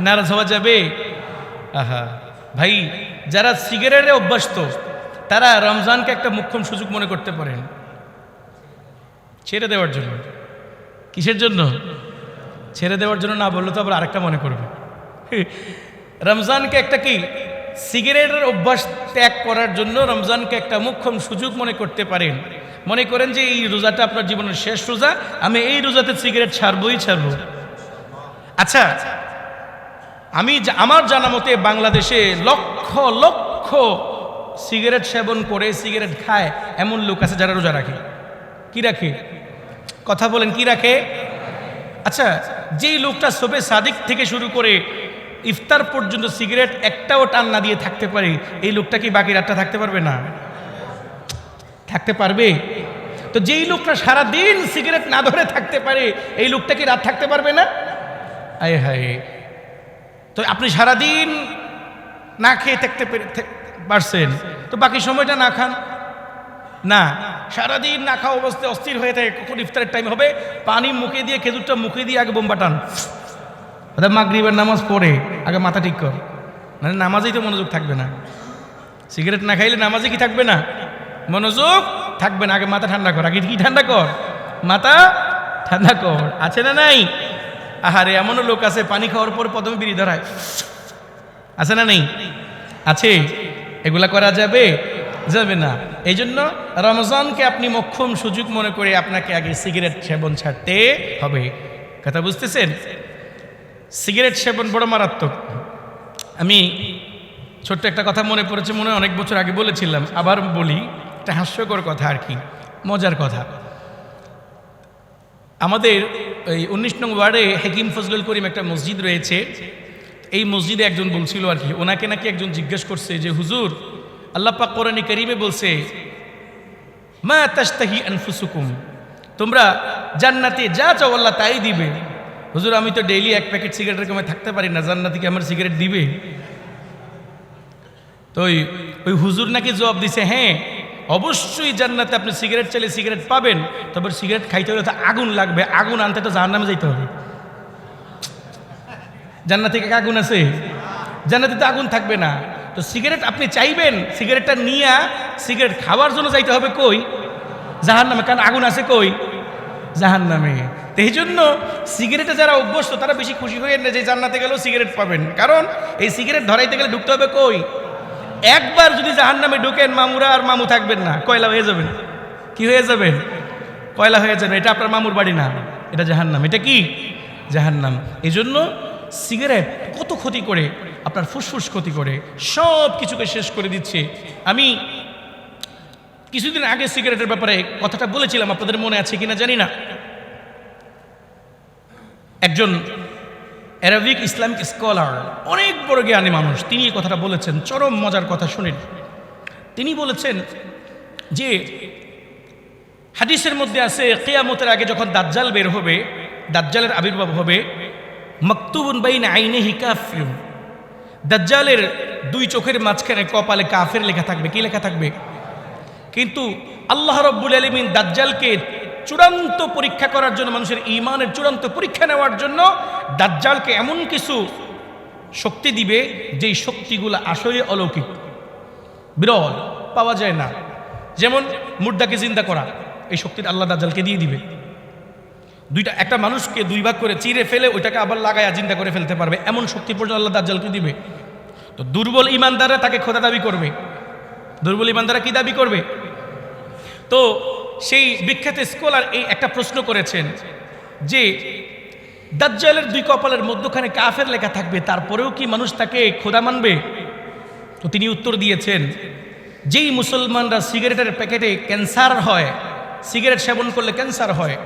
নারাজ হওয়া যাবে? আহা ভাই, যারা সিগারেটে অভ্যস্ত তারা রমজানকে একটা মোক্ষম সুযোগ মনে করতে পারেন ছেড়ে দেওয়ার জন্য। কিসের জন্য? ছেড়ে দেওয়ার জন্য না বললে তো আবার আরেকটা মনে করবে। রমজানকে একটা কি সিগারেটের অভ্যাস ত্যাগ করার জন্য রমজানকে একটা মোক্ষম সুযোগ মনে করতে পারেন। মনে করেন যে এই রোজাটা আপনার জীবনের শেষ রোজা, আমি এই রোজাতে সিগারেট ছাড়বই ছাড়বো। আচ্ছা, আমি আমার জানা মতে বাংলাদেশে লক্ষ লক্ষ সিগারেট সেবন করে সিগারেট খায় এমন লোক আছে যারা রোজা রাখে। কি রাখে? কথা বলেন, কি রাখে? আচ্ছা, যেই লোকটা শবে সাদিক থেকে শুরু করে ইফতার পর্যন্ত সিগারেট একটাও টান না দিয়ে থাকতে পারে, এই লোকটা কি বাকি রাতটা থাকতে পারবে না? থাকতে পারবে। তো যেই লোকটা সারাদিন সিগারেট না ধরে থাকতে পারে, এই লোকটা কি রাত থাকতে পারবে না? আয় হায়, তো আপনি সারাদিন না খেয়ে থাকতে পারছেন, তো বাকি সময়টা না খান না। সারাদিন না খাওয়া অবস্থায় অস্থির হয়ে থাকে, কখন ইফতারের টাইম হবে, পানি মুখে দিয়ে, খেজুরটা মুখে দিয়ে আগে বোম্বা টান, মাগরিবের নামাজ পড়ে আগে মাথা ঠিক কর, মানে নামাজেই তো মনোযোগ থাকবে না। সিগারেট না খাইলে নামাজে কি থাকবে না? মনোযোগ থাকবে না। আগে মাথা ঠান্ডা কর, আগে কি ঠান্ডা কর? মাথা ঠান্ডা কর। আছে না নাই? আহারে, এমনও লোক আছে পানি খাওয়ার পর প্রথমে বিড়ি ধরায়, আছে না নেই? আছে। এগুলা করা যাবে? যাবে না। এই জন্য রমজানকে আপনি মোক্ষম সুযোগ মনে করে আপনাকে আগে সিগারেট সেবন ছাড়তে হবে। কথা বুঝতেছেন? সিগারেট সেবন বড় মারাত্মক। আমি ছোট্ট একটা কথা মনে পড়েছে, মনে অনেক বছর আগে বলেছিলাম, আবার বলি, একটা হাস্যকর কথা আর কি, মজার কথা। আমাদের এই 19 নং ওয়ার্ডে হাকিম ফজলুল করিম একটা মসজিদ রয়েছে। এই মসজিদে একজন বলছিল আর কি, ওনাকে নাকি একজন জিজ্ঞেস করছে যে হুজুর, আল্লাহ পাক কোরআনে কারীমে বলছে মা তাশতাহি আনফুসুকুম, তোমরা জান্নাতে যা চাও আল্লাহ তাই দিবে। হুজুর, আমি তো ডেইলি 1 প্যাকেট সিগারেটের কমে থাকতে পারি না, জান্নাতে কি আমার সিগারেট দিবে? তো ওই হুজুর নাকি জবাব দিছে, হ্যাঁ অবশ্যই জান্নাতে আপনি সিগারেট চাইলে সিগারেট পাবেন, তবে সিগারেট খাইতে হলে তো আগুন লাগবে, আগুন আনতে তো জাহান্নামে যাইতে হবে। জান্নাতে কি আগুন আছে? জান্নাতে তো আগুন থাকবে না। তো সিগারেট আপনি চাইবেন, সিগারেটটা নিয়ে সিগারেট খাওয়ার জন্য যাইতে হবে কই? জাহান্নামে। কারণ আগুন আছে কই? জাহান্নামে। তো এই জন্য সিগারেটে যারা অভ্যস্ত তারা বেশি খুশি হয়ে না যে জান্নাতে গেলেও সিগারেট পাবেন, কারণ এই সিগারেট ধরাইতে গেলে ঢুকতে হবে কই? একবার যদি জাহান্নামে ঢুকেন, মামুরা আর মামু থাকবেন না, কয়লা হয়ে যাবেন। কি হয়ে যাবেন? কয়লা হয়ে যাবেন। এটা আপনার মামুর বাড়ি না, এটা জাহান্নাম। এটা কি? জাহান্নাম। এই জন্য সিগারেট কত ক্ষতি করে, আপনার ফুসফুস ক্ষতি করে, সব কিছুকে শেষ করে দিচ্ছে। আমি কিছুদিন আগে সিগারেটের ব্যাপারে কথাটা বলেছিলাম, আপনাদের মনে আছে কিনা জানি না। একজন অ্যারাবিক ইসলামিক স্কলার, অনেক বড় জ্ঞানী মানুষ, তিনি এই কথাটা বলেছেন। চরম মজার কথা শুনেন। তিনি বলেছেন যে হাদিসের মধ্যে আছে কিয়ামতের আগে যখন দাজ্জাল বের হবে, দাজ্জালের আবির্ভাব হবে, মাকতুবুন বাইনা আইনিহি কাফিরুন, দাজ্জালের দুই চোখের মাঝখানে কপালে কাফের লেখা থাকবে। কি লেখা থাকবে? কিন্তু আল্লাহ রাব্বুল আলামিন দাজ্জালকে চূড়ান্ত পরীক্ষা করার জন্য, মানুষের ঈমানের চূড়ান্ত পরীক্ষা নেওয়ার জন্য দাজ্জালকে এমন কিছু শক্তি দিবে যেই শক্তিগুলো আসলে অলৌকিক, বিরল, পাওয়া যায় না। যেমন মুর্দাকে জিন্দা করা, এই শক্তিটা আল্লাহ দাজ্জালকে দিয়ে দিবে। একটা মানুষকে দুই ভাগ করে চিরে ফেলে ওইটাকে আবার লাগায়া জিন্দা করে ফেলতে পারবে, এমন শক্তি পর্যন্ত আল্লাহ দাজ্জালকে দিবে। তো দুর্বল ইমানদাররা তাকে খোদা দাবি করবে। দুর্বল ইমানদাররা কি দাবি করবে? তো সেই বিখ্যাত স্কলার এই একটা প্রশ্ন করেছেন যে দাজ্জালের দুই কপালের মধ্যখানে কাফের লেখা থাকবে, তারপরেও কি মানুষ তাকে খোদা মানবে? তো তিনি উত্তর দিয়েছেন, যেই মুসলমানরা সিগারেটের প্যাকেটে ক্যান্সার হয়, সিগারেট সেবন করলে ক্যান্সার হয়,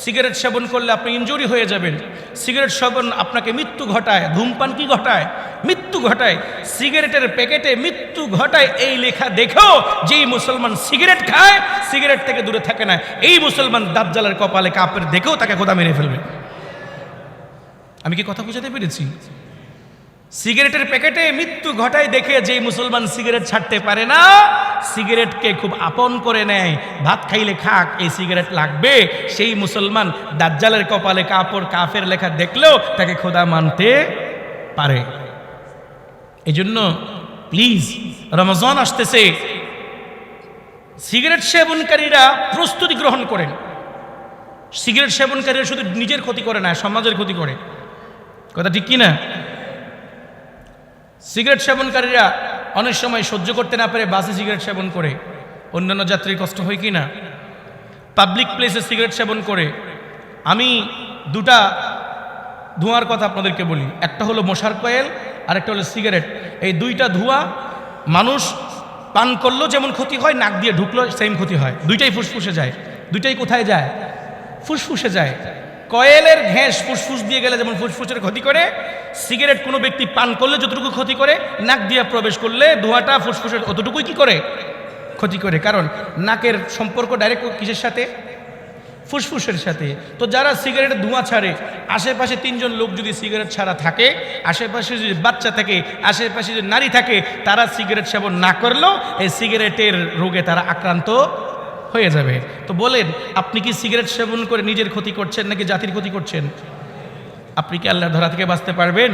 সিগারেট সেবন করলে আপনি ইনজুরি হয়ে যাবেন, সিগারেট সেবন আপনাকে মৃত্যু ঘটায়, ধূমপান কি ঘটায়? মৃত্যু ঘটায়। সিগারেটের প্যাকেটে মৃত্যু ঘটায় এই লেখা দেখেও যেই মুসলমান সিগারেট খায়, সিগারেট থেকে দূরে থাকে না, এই মুসলমান দাজ্জালের কপালে কাফের দেখেও তাকে খোদা মেরে ফেলবে। আমি কি কথা বুঝাতে পেরেছি? সিগারেটের প্যাকেটে মৃত্যু ঘটায় দেখে যেই মুসলমান সিগারেট ছাড়তে পারে না, সিগারেটকে খুব আপন করে নেয়, ভাত খাইলে খাক এই সিগারেট লাগবে, সেই মুসলমান দাজ্জালের কপালে কাফের লেখা দেখলেও তাকে খোদা মানতে পারে। এই জন্য প্লিজ, রমজান আসতেছে, সিগারেট সেবনকারীরা প্রস্তুতি গ্রহণ করেন। সিগারেট সেবনকারীরা শুধু নিজের ক্ষতি করে না, সমাজের ক্ষতি করে। কথা ঠিক কিনা? সিগারেট সেবনকারীরা অনেক সময় সহ্য করতে না পারে বাসে সিগারেট সেবন করে, অন্যান্য যাত্রীর কষ্ট হয় কি না? পাবলিক প্লেসে সিগারেট সেবন করে। আমি দুটা ধোঁয়ার কথা আপনাদেরকে বলি, একটা হলো মশার কয়েল, আর একটা হলো সিগারেট। এই দুইটা ধোঁয়া মানুষ পান করলেও যেমন ক্ষতি হয়, নাক দিয়ে ঢুকলো সেম ক্ষতি হয়। দুইটাই ফুসফুসে যায়। দুইটাই কোথায় যায়? ফুসফুসে যায়। কয়েলের ঘ্যাস ফুসফুস দিয়ে গেলে যেমন ফুসফুসের ক্ষতি করে, সিগারেট কোনো ব্যক্তি পান করলে যতটুকু ক্ষতি করে, নাক দিয়ে প্রবেশ করলে ধোঁয়াটা ফুসফুসের অতটুকুই কি করে? ক্ষতি করে। কারণ নাকের সম্পর্ক ডাইরেক্ট কিসের সাথে? ফুসফুসের সাথে। তো যারা সিগারেটের ধোঁয়া ছাড়ে, আশেপাশে তিনজন লোক যদি সিগারেট ছাড়া থাকে, আশেপাশে যদি বাচ্চা থাকে, আশেপাশে যদি নারী থাকে, তারা সিগারেট সেবন না করলেও এই সিগারেটের রোগে তারা আক্রান্ত হয়ে যাবে। তো বলেন, আপনি কি সিগারেট সেবন করে নিজের ক্ষতি করছেন নাকি জাতির ক্ষতি করছেন? আপনি কি আল্লাহর ধরা থেকে বাঁচতে পারবেন?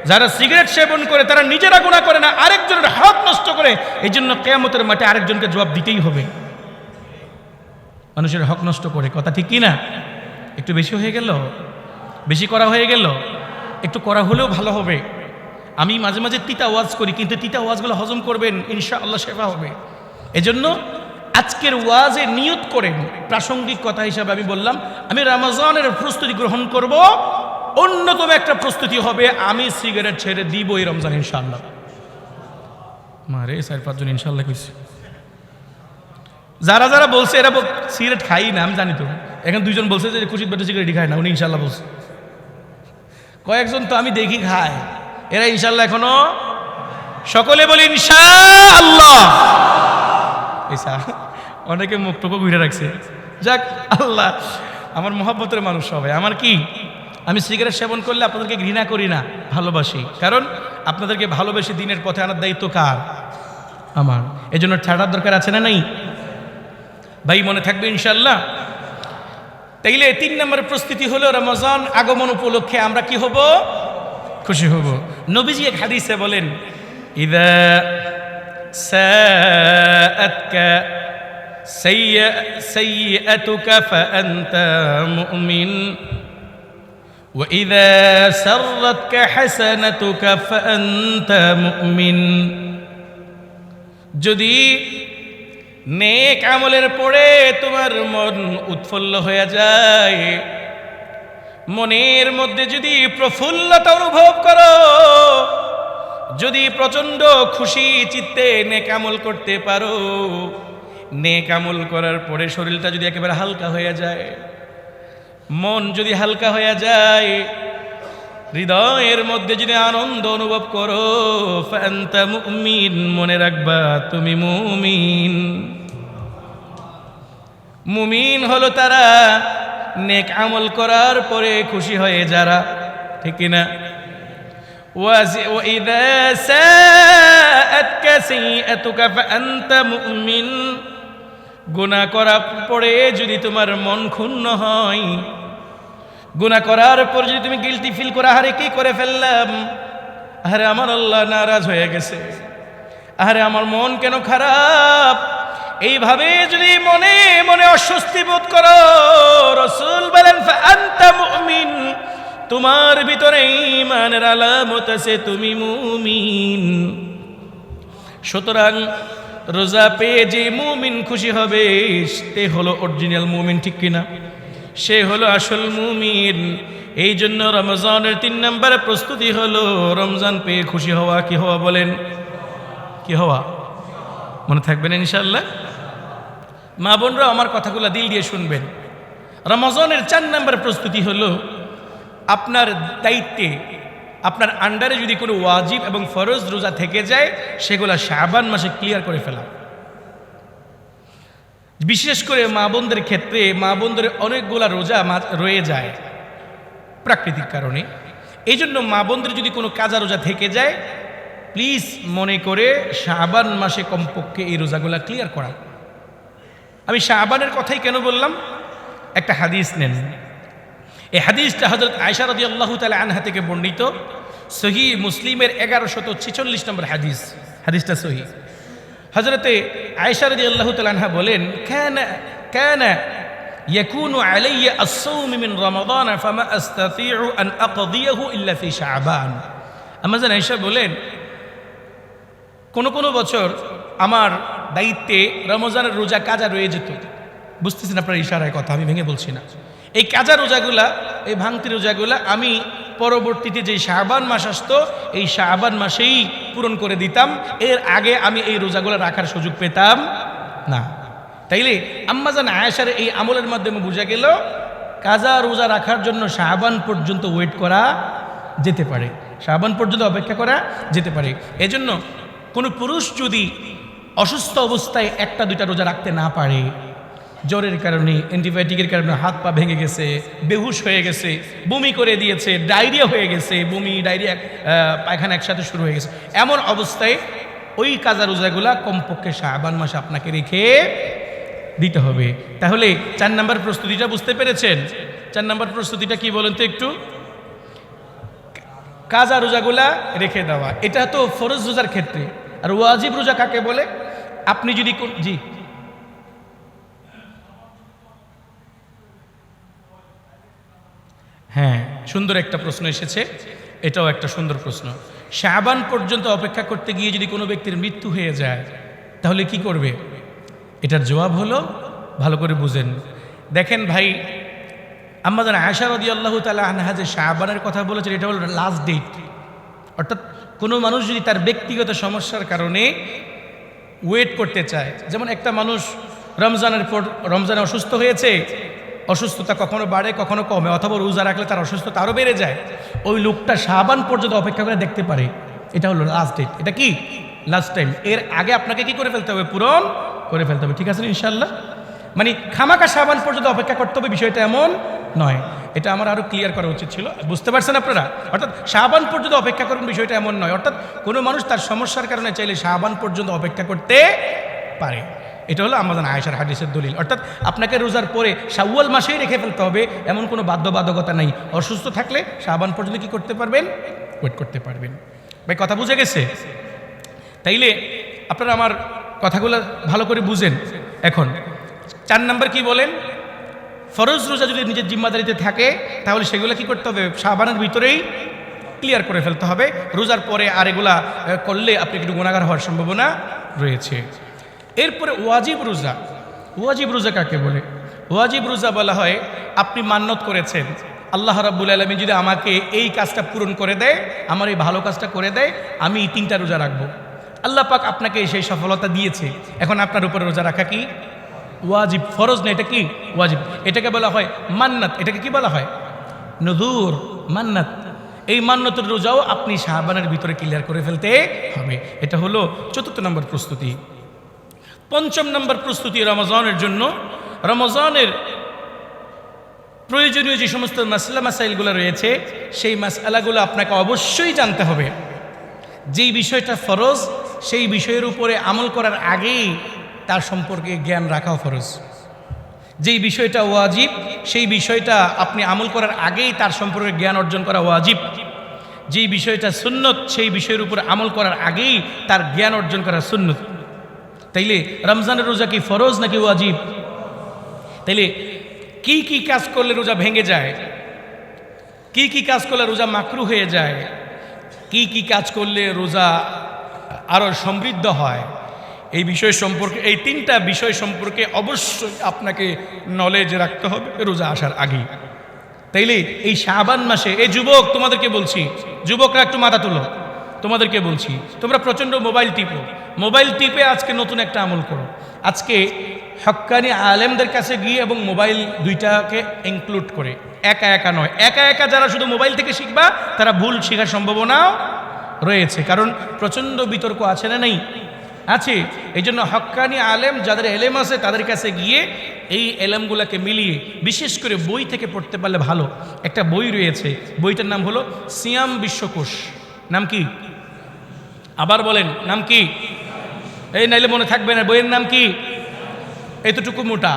যারা সিগারেট সেবন করে তারা নিজেরা গুনাহ করে না, আরেকজনের হক নষ্ট করে। এই জন্য কিয়ামতের মাঠে আরেকজনকে জবাব দিতেই হবে। মানুষের হক নষ্ট করে, কথা ঠিক কিনা? একটু বেশি হয়ে গেল, বেশি করা হয়ে গেল, একটু করা হলেও ভালো হবে। আমি মাঝে মাঝে তিতা ওয়াজ করি, কিন্তু তিতা ওয়াজগুলো হজম করবেন, ইনশাআল্লাহ শেফা হবে। এজন্য আজকের ওয়াজে নিয়ত করেন, প্রাসঙ্গিক কথা হিসাবে আমি বললাম, আমি রমজানের প্রস্তুতি গ্রহণ করব। অন্যতম একটা প্রস্তুতি হবে আমি সিগারেট ছেড়ে দিব এই রমজান ইনশাআল্লাহ। মারে 4-5 জন ইনশাআল্লাহ কইছে। যারা যারা বলছে এরা সিগারেট খাই না, আমি জানি তো। এখন 2 জন বলছে যে খুশিত বেটা সিগারেটই খায় না, উনি ইনশাআল্লাহ বলছে। কয়েকজন তো আমি দেখি খায়, এরা ইনশাআল্লাহ এখনো। সকলে বলি ইনশাআল্লাহ। অনেকে মুখ টুকু ঘুরে রাখছে। যাক, আল্লাহ আমার মহব্বতের মানুষ সবাই। আমার কি, আমি সিগারেট সেবন করলে আপনাদেরকে ঘৃণা করি না, ভালোবাসি। কারণ আপনাদেরকে ভালোবেসে দিনের পথে আনার দায়িত্ব কার? আমার। এই জন্য ছাড়ার দরকার আছে না নাই? ভাই মনে থাকবে ইনশাআল্লাহ। তাইলে 3 নম্বর প্রস্তুতি হলো রমজান আগমন উপলক্ষে আমরা কি হব? খুশি হব। নবীজি এক হাদিসে বলেন, ইদা সাআতকা সাইয়্যাতুকা ফাআনতা মুমিন ওয়া ইদা সাররাতকা হাসানাতুকা ফাআনতা মুমিন। যদি নেক আমলের পরে তোমার মন উৎফুল্ল হয়ে যায়, মনের মধ্যে যদি প্রফুল্লতা অনুভব করো, যদি প্রচন্ড খুশি চিত্তে নেক আমল করতে পারো, নেক আমল করার পরে শরীরটা যদি একেবারে হালকা হয়ে যায়, মন যদি হালকা হয়ে যায়, হৃদয়ের মধ্যে যদি আনন্দ অনুভব করো, ফাআনতা মুমিন, মনে রাখবা তুমি মুমিন। মুমিন হলো তারা নেক আমল করার পরে খুশি হয়ে যারা, ঠিক কিনা? ওয়াইযা সাআতকা সাইয়্যাতুকা ফাআনতা মুমিন, গুনাহ করার পরে যদি তোমার মন ক্ষুণ্ণ হয়, গুনাহ করার পর যদি তুমি গিলটি ফিল করো, আরে কি করে ফেললাম, আরে আমার আল্লাহ নারাজ হয়ে গেছে, আরে আমার মন কেন খারাপ, এইভাবে যদি মনে মনে অস্বস্তি বোধ করো, রাসূল বলেন ফাআনতা মুমিন, তোমার ভিতরে ঈমানের আলামত আছে, তুমি মুমিন। সুতরাং রোজা পেয়ে যে মুমিন খুশি হবে সে হলো অরিজিনাল মুমিন, ঠিক কিনা? সে হলো আসল মুমিন। এই জন্য রমজানের 3 নম্বর প্রস্তুতি হলো রমজান পেয়ে খুশি হওয়া। কি হওয়া বলেন? কি হওয়া? মনে থাকবেন ইনশাআল্লাহ। মা বোনরা আমার কথাগুলো দিল দিয়ে শুনবেন। রমজানের 4 নম্বর প্রস্তুতি হলো আপনার দায়িত্বে, আপনার আন্ডারে যদি কোনো ওয়াজিব এবং ফরজ রোজা থেকে যায় সেগুলো শাবান মাসে ক্লিয়ার করে ফেলা। বিশেষ করে মা বোনদের ক্ষেত্রে, মা বোনদের অনেকগুলা রোজা রয়ে যায় প্রাকৃতিক কারণে। এই জন্য মা বোনদের যদি কোনো কাজা রোজা থেকে যায়, প্লিজ মনে করে শাবান মাসে কমপক্ষে এই রোজাগুলা ক্লিয়ার করা। আমি শাবানের কথাই কেন বললাম, একটা হাদিস নেন। এই হাদিসটা হযরত আয়েশা রাদিয়াল্লাহু তাআলা আনহা থেকে বর্ণিত, সহিহ মুসলিমের 1146 নম্বর হাদিস। হাদিসটা সহিহ। হযরতে আয়েশা রাদিয়াল্লাহু তাআলা আনহা বলেন, কানা ইয়াকুনু আলাইয়া আস-সাওম মিন রমাদান ফামা আস্তাতিউ আন আকদিয়াহু ইল্লা ফি শাবান। আম্মা জান আয়েশা বলেন, কোন বছর আমার দায়িত্বে রমজানের রোজা কাজা রয়ে যেত। বুঝতেছেন আপনার ইশারায় কথা, আমি ভেঙে বলছি না। এই কাজা রোজাগুলা, এই ভাঙতি রোজাগুলা আমি পরবর্তীতে যে শাবান মাস আসতো এই শাবান মাসেই পূরণ করে দিতাম। এর আগে আমি এই রোজাগুলা রাখার সুযোগ পেতাম না। তাইলে আম্মা জান আয়েশার এই আমলের মাধ্যমে বোঝা গেল কাজা রোজা রাখার জন্য শাবান পর্যন্ত ওয়েট করা যেতে পারে, শাবান পর্যন্ত অপেক্ষা করা যেতে পারে। এজন্য কোনো পুরুষ যদি অসুস্থ অবস্থায় 1-2টা রোজা রাখতে না পারে, জ্বরের কারণে, অ্যান্টিবায়োটিকের কারণে হাত পা ভেঙে গেছে, বেহুশ হয়ে গেছে, বমি করে দিয়েছে, ডায়রিয়া হয়ে গেছে, বমি ডায়রিয়া পায়খানা একসাথে শুরু হয়ে গেছে, এমন অবস্থায় ওই কাজা রোজাগুলা কমপক্ষে শাবান মাসে আপনাকে রেখে দিতে হবে। তাহলে 4 নম্বর প্রস্তুতিটা বুঝতে পেরেছেন? 4 নম্বর প্রস্তুতিটা কি বলেন তো একটু? কাজা রোজাগুলা রেখে দেওয়া। এটা তো ফরজ রোজার ক্ষেত্রে। আর ওয়াজিব রোজা কাকে বলে? আপনি যদি জি হ্যাঁ, সুন্দর একটা প্রশ্ন এসেছে, এটাও একটা সুন্দর প্রশ্ন। শাবান পর্যন্ত অপেক্ষা করতে গিয়ে যদি কোনো ব্যক্তির মৃত্যু হয়ে যায় তাহলে কি করবে? এটার জবাব হলো, ভালো করে বুঝেন। দেখেন ভাই, আম্মা জান আয়েশা রাদিয়াল্লাহু তাআলা আনহা যে শাবানের কথা বলেছেন এটা হলো লাস্ট ডেট। অর্থাৎ কোনো মানুষ যদি তার ব্যক্তিগত সমস্যার কারণে ওয়েট করতে চায়, যেমন একটা মানুষ রমজানের পর রমজানে অসুস্থ হয়েছে, অসুস্থতা কখনো বাড়ে কখনো কমে, অথবা রোজা রাখলে তার অসুস্থতা আরও বেড়ে যায়, ওই লোকটা শাবান পর্যন্ত অপেক্ষা করে দেখতে পারে। এটা হলো লাস্ট ডেট, এটা কি লাস্ট টাইম। এর আগে আপনাকে কি করে ফেলতে হবে? পূরণ করে ফেলতে হবে, ঠিক আছে ইনশাল্লাহ? মানে খামাকা শাবান পর্যন্ত অপেক্ষা করতে হবে বিষয়টা এমন নয়। এটা আমার আরও ক্লিয়ার করা উচিত ছিল, বুঝতে পারছেন আপনারা? অর্থাৎ শাবান পর্যন্ত অপেক্ষা করুন বিষয়টা এমন নয়। অর্থাৎ কোনো মানুষ তার সমস্যার কারণে চাইলে শাবান পর্যন্ত অপেক্ষা করতে পারে। এটা হলো আম্মা জান আয়েশার হাদিসের দলিল। অর্থাৎ আপনাকে রোজার পরে শাওয়াল মাসেই রেখে ফেলতে হবে এমন কোনো বাধ্যবাধকতা নাই। অসুস্থ থাকলে শাবান পর্যন্ত কি করতে পারবেন? ওয়েট করতে পারবেন। ভাই কথা বুঝে গেছে? তাইলে আপনারা আমার কথাগুলো ভালো করে বুঝেন। এখন 4 নম্বর কি বলেন? ফরজ রোজা যদি নিজের জিম্মাদারিতে থাকে তাহলে সেগুলো কি করতে হবে? শাবানের ভিতরেই ক্লিয়ার করে ফেলতে হবে। রোজার পরে আর এগুলা করলে আপনি একটু গুনাহগার হওয়ার সম্ভাবনা রয়েছে। এরপরে ওয়াজিব রোজা। ওয়াজিব রোজা কাকে বলে? ওয়াজিব রোজা বলা হয় আপনি মান্যত করেছেন, আল্লাহ রাব্বুল আলামিন যদি আমাকে এই কাজটা পূরণ করে দেয়, আমার এই ভালো কাজটা করে দেয়, আমি 3টা রোজা রাখবো। আল্লাহ পাক আপনাকে সেই সফলতা দিয়েছে, এখন আপনার উপরে রোজা রাখা কি ওয়াজিব, ফরজ না, এটা কি ওয়াজিব। এটাকে বলা হয় মান্নাত। এটাকে কি বলা হয়? নুযুর, মান্নাত। এই মান্যতের রোজাও আপনি শাবানের ভিতরে ক্লিয়ার করে ফেলতে হবে। এটা হলো 4 নম্বর প্রস্তুতি। 5 নম্বর প্রস্তুতি রমজানের জন্য। রমজানের প্রয়োজনীয় যে সমস্ত মাসাইলগুলো রয়েছে সেই মাসআলাগুলো আপনাকে অবশ্যই জানতে হবে। যেই বিষয়টা ফরজ সেই বিষয়ের উপরে আমল করার আগেই তার সম্পর্কে জ্ঞান রাখাও ফরজ। যেই বিষয়টা ওয়াজিব সেই বিষয়টা আপনি আমল করার আগেই তার সম্পর্কে জ্ঞান অর্জন করা ওয়াজিব। যেই বিষয়টা সুন্নত সেই বিষয়ের উপর আমল করার আগেই তার জ্ঞান অর্জন করা সুন্নত। তাইলে রমজানের রোজা কি ফরজ নাকি ওয়াজিব? তাইলে কি কি কাজ করলে রোজা ভেঙে যায়, কি কি কাজ করলে রোজা মাকরু হয়ে যায়, কি কি কাজ করলে রোজা আরো সমৃদ্ধ হয়, এই বিষয় সম্পর্কে, এই 3টা বিষয় সম্পর্কে অবশ্যই আপনাকে নলেজ রাখতে হবে রোজা আসার আগেই। তাইলে এই শাবান মাসে, এই যুবক তোমাদেরকে বলছি, যুবকরা একটু মাথা তুলো, তোমাদেরকে বলছি, তোমরা প্রচণ্ড মোবাইল টিপো, মোবাইল টিপে আজকে নতুন একটা আমল করো। আজকে হক্কানি আলেমদের কাছে গিয়ে এবং মোবাইল দুইটাকে ইনক্লুড করে, একা একা নয়, একা একা যারা শুধু মোবাইল থেকে শিখবা তারা ভুল শেখার সম্ভাবনাও রয়েছে, কারণ প্রচণ্ড বিতর্ক আছে না নেই? আছে। এই জন্য হক্কানি আলেম যাদের এলেম আছে তাদের কাছে গিয়ে এই এলেমগুলোকে মিলিয়ে বিশেষ করে বই থেকে পড়তে পারলে ভালো। একটা বই রয়েছে, বইটার নাম হলো সিয়াম বিশ্বকোষ। নাম কি? আবার বলেন, নাম কি? এই নাইলে মনে থাকবে না, বইয়ের নাম কি? এতটুকু মোটা,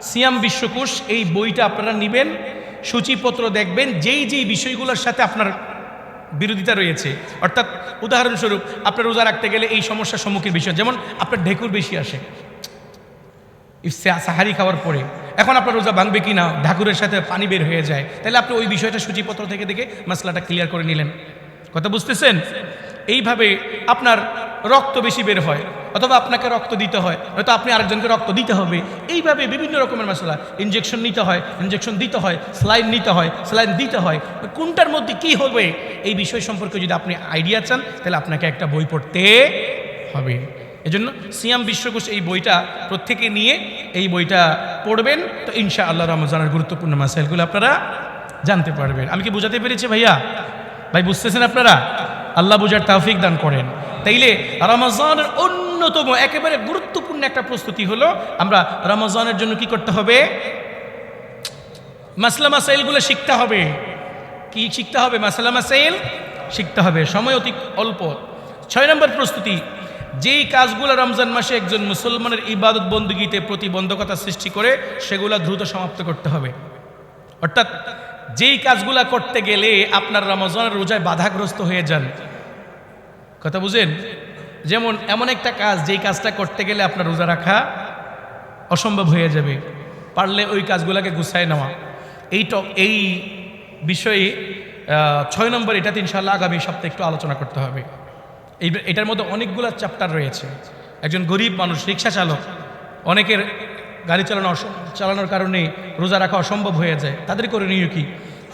সিয়াম বিশ্বকোষ। এই বইটা আপনারা নেবেন, সূচিপত্র দেখবেন, যেই যেই বিষয়গুলোর সাথে আপনার বিরোধিতা রয়েছে, অর্থাৎ উদাহরণস্বরূপ আপনার রোজা রাখতে গেলে এই সমস্যার সম্মুখীন বিষয়, যেমন আপনার ঢেকুর বেশি আসে সাহারি খাওয়ার পরে, এখন আপনার রোজা ভাঙবে কি না, ঢাকুরের সাথে পানি বের হয়ে যায়, তাহলে আপনি ওই বিষয়টা সূচিপত্র থেকে দেখে মাসলাটা ক্লিয়ার করে নিলেন। কথা বুঝতেছেন? এইভাবে আপনার রক্ত বেশি বের হয়, অথবা আপনাকে রক্ত দিতে হয়, হয়তো আপনি আরেকজনকে রক্ত দিতে হবে, এইভাবে বিভিন্ন রকমের মশলা, ইনজেকশন নিতে হয়, ইনজেকশন দিতে হয়, স্যালাইন নিতে হয়, স্যালাইন দিতে হয়, কোনটার মধ্যে কি হবে এই বিষয় সম্পর্কে যদি আপনি আইডিয়া চান তাহলে আপনাকে একটা বই পড়তে হবে। এজন্য সিয়াম বিশ্বকোষ এই বইটা প্রত্যেকে নিয়ে এই বইটা পড়বেন, তো ইনশাআল্লাহ রমজানের গুরুত্বপূর্ণ মাসাইলগুলো আপনারা জানতে পারবেন। আমি কি বুঝাতে পেরেছি ভাইয়া? ভাই বুঝতেছেন আপনারা? আল্লাহ বুঝার তৌফিক দান করেন। তাইলে রমজানের অন্যতম একেবারে গুরুত্বপূর্ণ একটা প্রস্তুতি হলো আমরা রমজানের জন্য কি করতে হবে? মাসলা মাসাইলগুলো শিখতে হবে। কি শিখতে হবে? মাসলা মাসাইল শিখতে হবে। সময় অতি অল্প। 6 নম্বর প্রস্তুতি, যেই কাজগুলো রমজান মাসে একজন মুসলমানের ইবাদত বন্দেগীতে প্রতিবন্ধকতা সৃষ্টি করে সেগুলো দ্রুত সমাপ্ত করতে হবে। অর্থাৎ যেই কাজগুলা করতে গেলে আপনার রমজানের রোজায় বাধাগ্রস্ত হয়ে যান, কথা বুঝেন? যেমন এমন একটা কাজ যেই কাজটা করতে গেলে আপনার রোজা রাখা অসম্ভব হয়ে যাবে, পারলে ওই কাজগুলোকে গুছায় নেওয়া। এই বিষয়ে 6 নম্বর, এটাতে ইনশাআল্লাহ আগামী সপ্তাহে একটু আলোচনা করতে হবে। এটার মধ্যে অনেকগুলো চ্যাপ্টার রয়েছে। একজন গরিব মানুষ, রিক্সা চালক, অনেকের গাড়ি চালানোর কারণে রোজা রাখা অসম্ভব হয়ে যায়, তাদের করণীয় কি?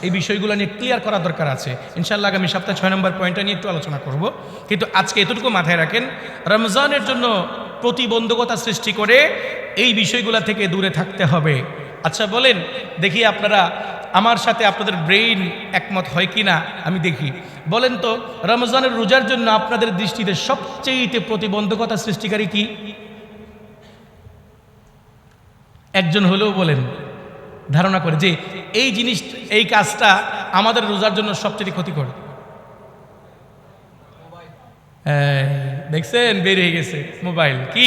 এই বিষয়গুলো নিয়ে ক্লিয়ার করা দরকার আছে। ইনশাআল্লাহ আগামী সপ্তাহে 6 নম্বর পয়েন্টটা নিয়ে একটু আলোচনা করব। কিন্তু আজকে এতটুকু মাথায় রাখেন, রমজানের জন্য প্রতিবন্ধকতা সৃষ্টি করে এই বিষয়গুলো থেকে দূরে থাকতে হবে। আচ্ছা বলেন দেখি, আপনারা আমার সাথে আপনাদের ব্রেইন একমত হয় কি না আমি দেখি। বলেন তো, রমজানের রোজার জন্য আপনাদের দৃষ্টিতে সবচেয়ে প্রতিবন্ধকতা সৃষ্টিকারী কি? একজন হলেও বলেন, ধারণা করে যে এই জিনিস, এই কাজটা আমাদের রোজার জন্য সবচেয়ে ক্ষতিকর। দেখছেন, বের হয়ে গেছে মোবাইল। কি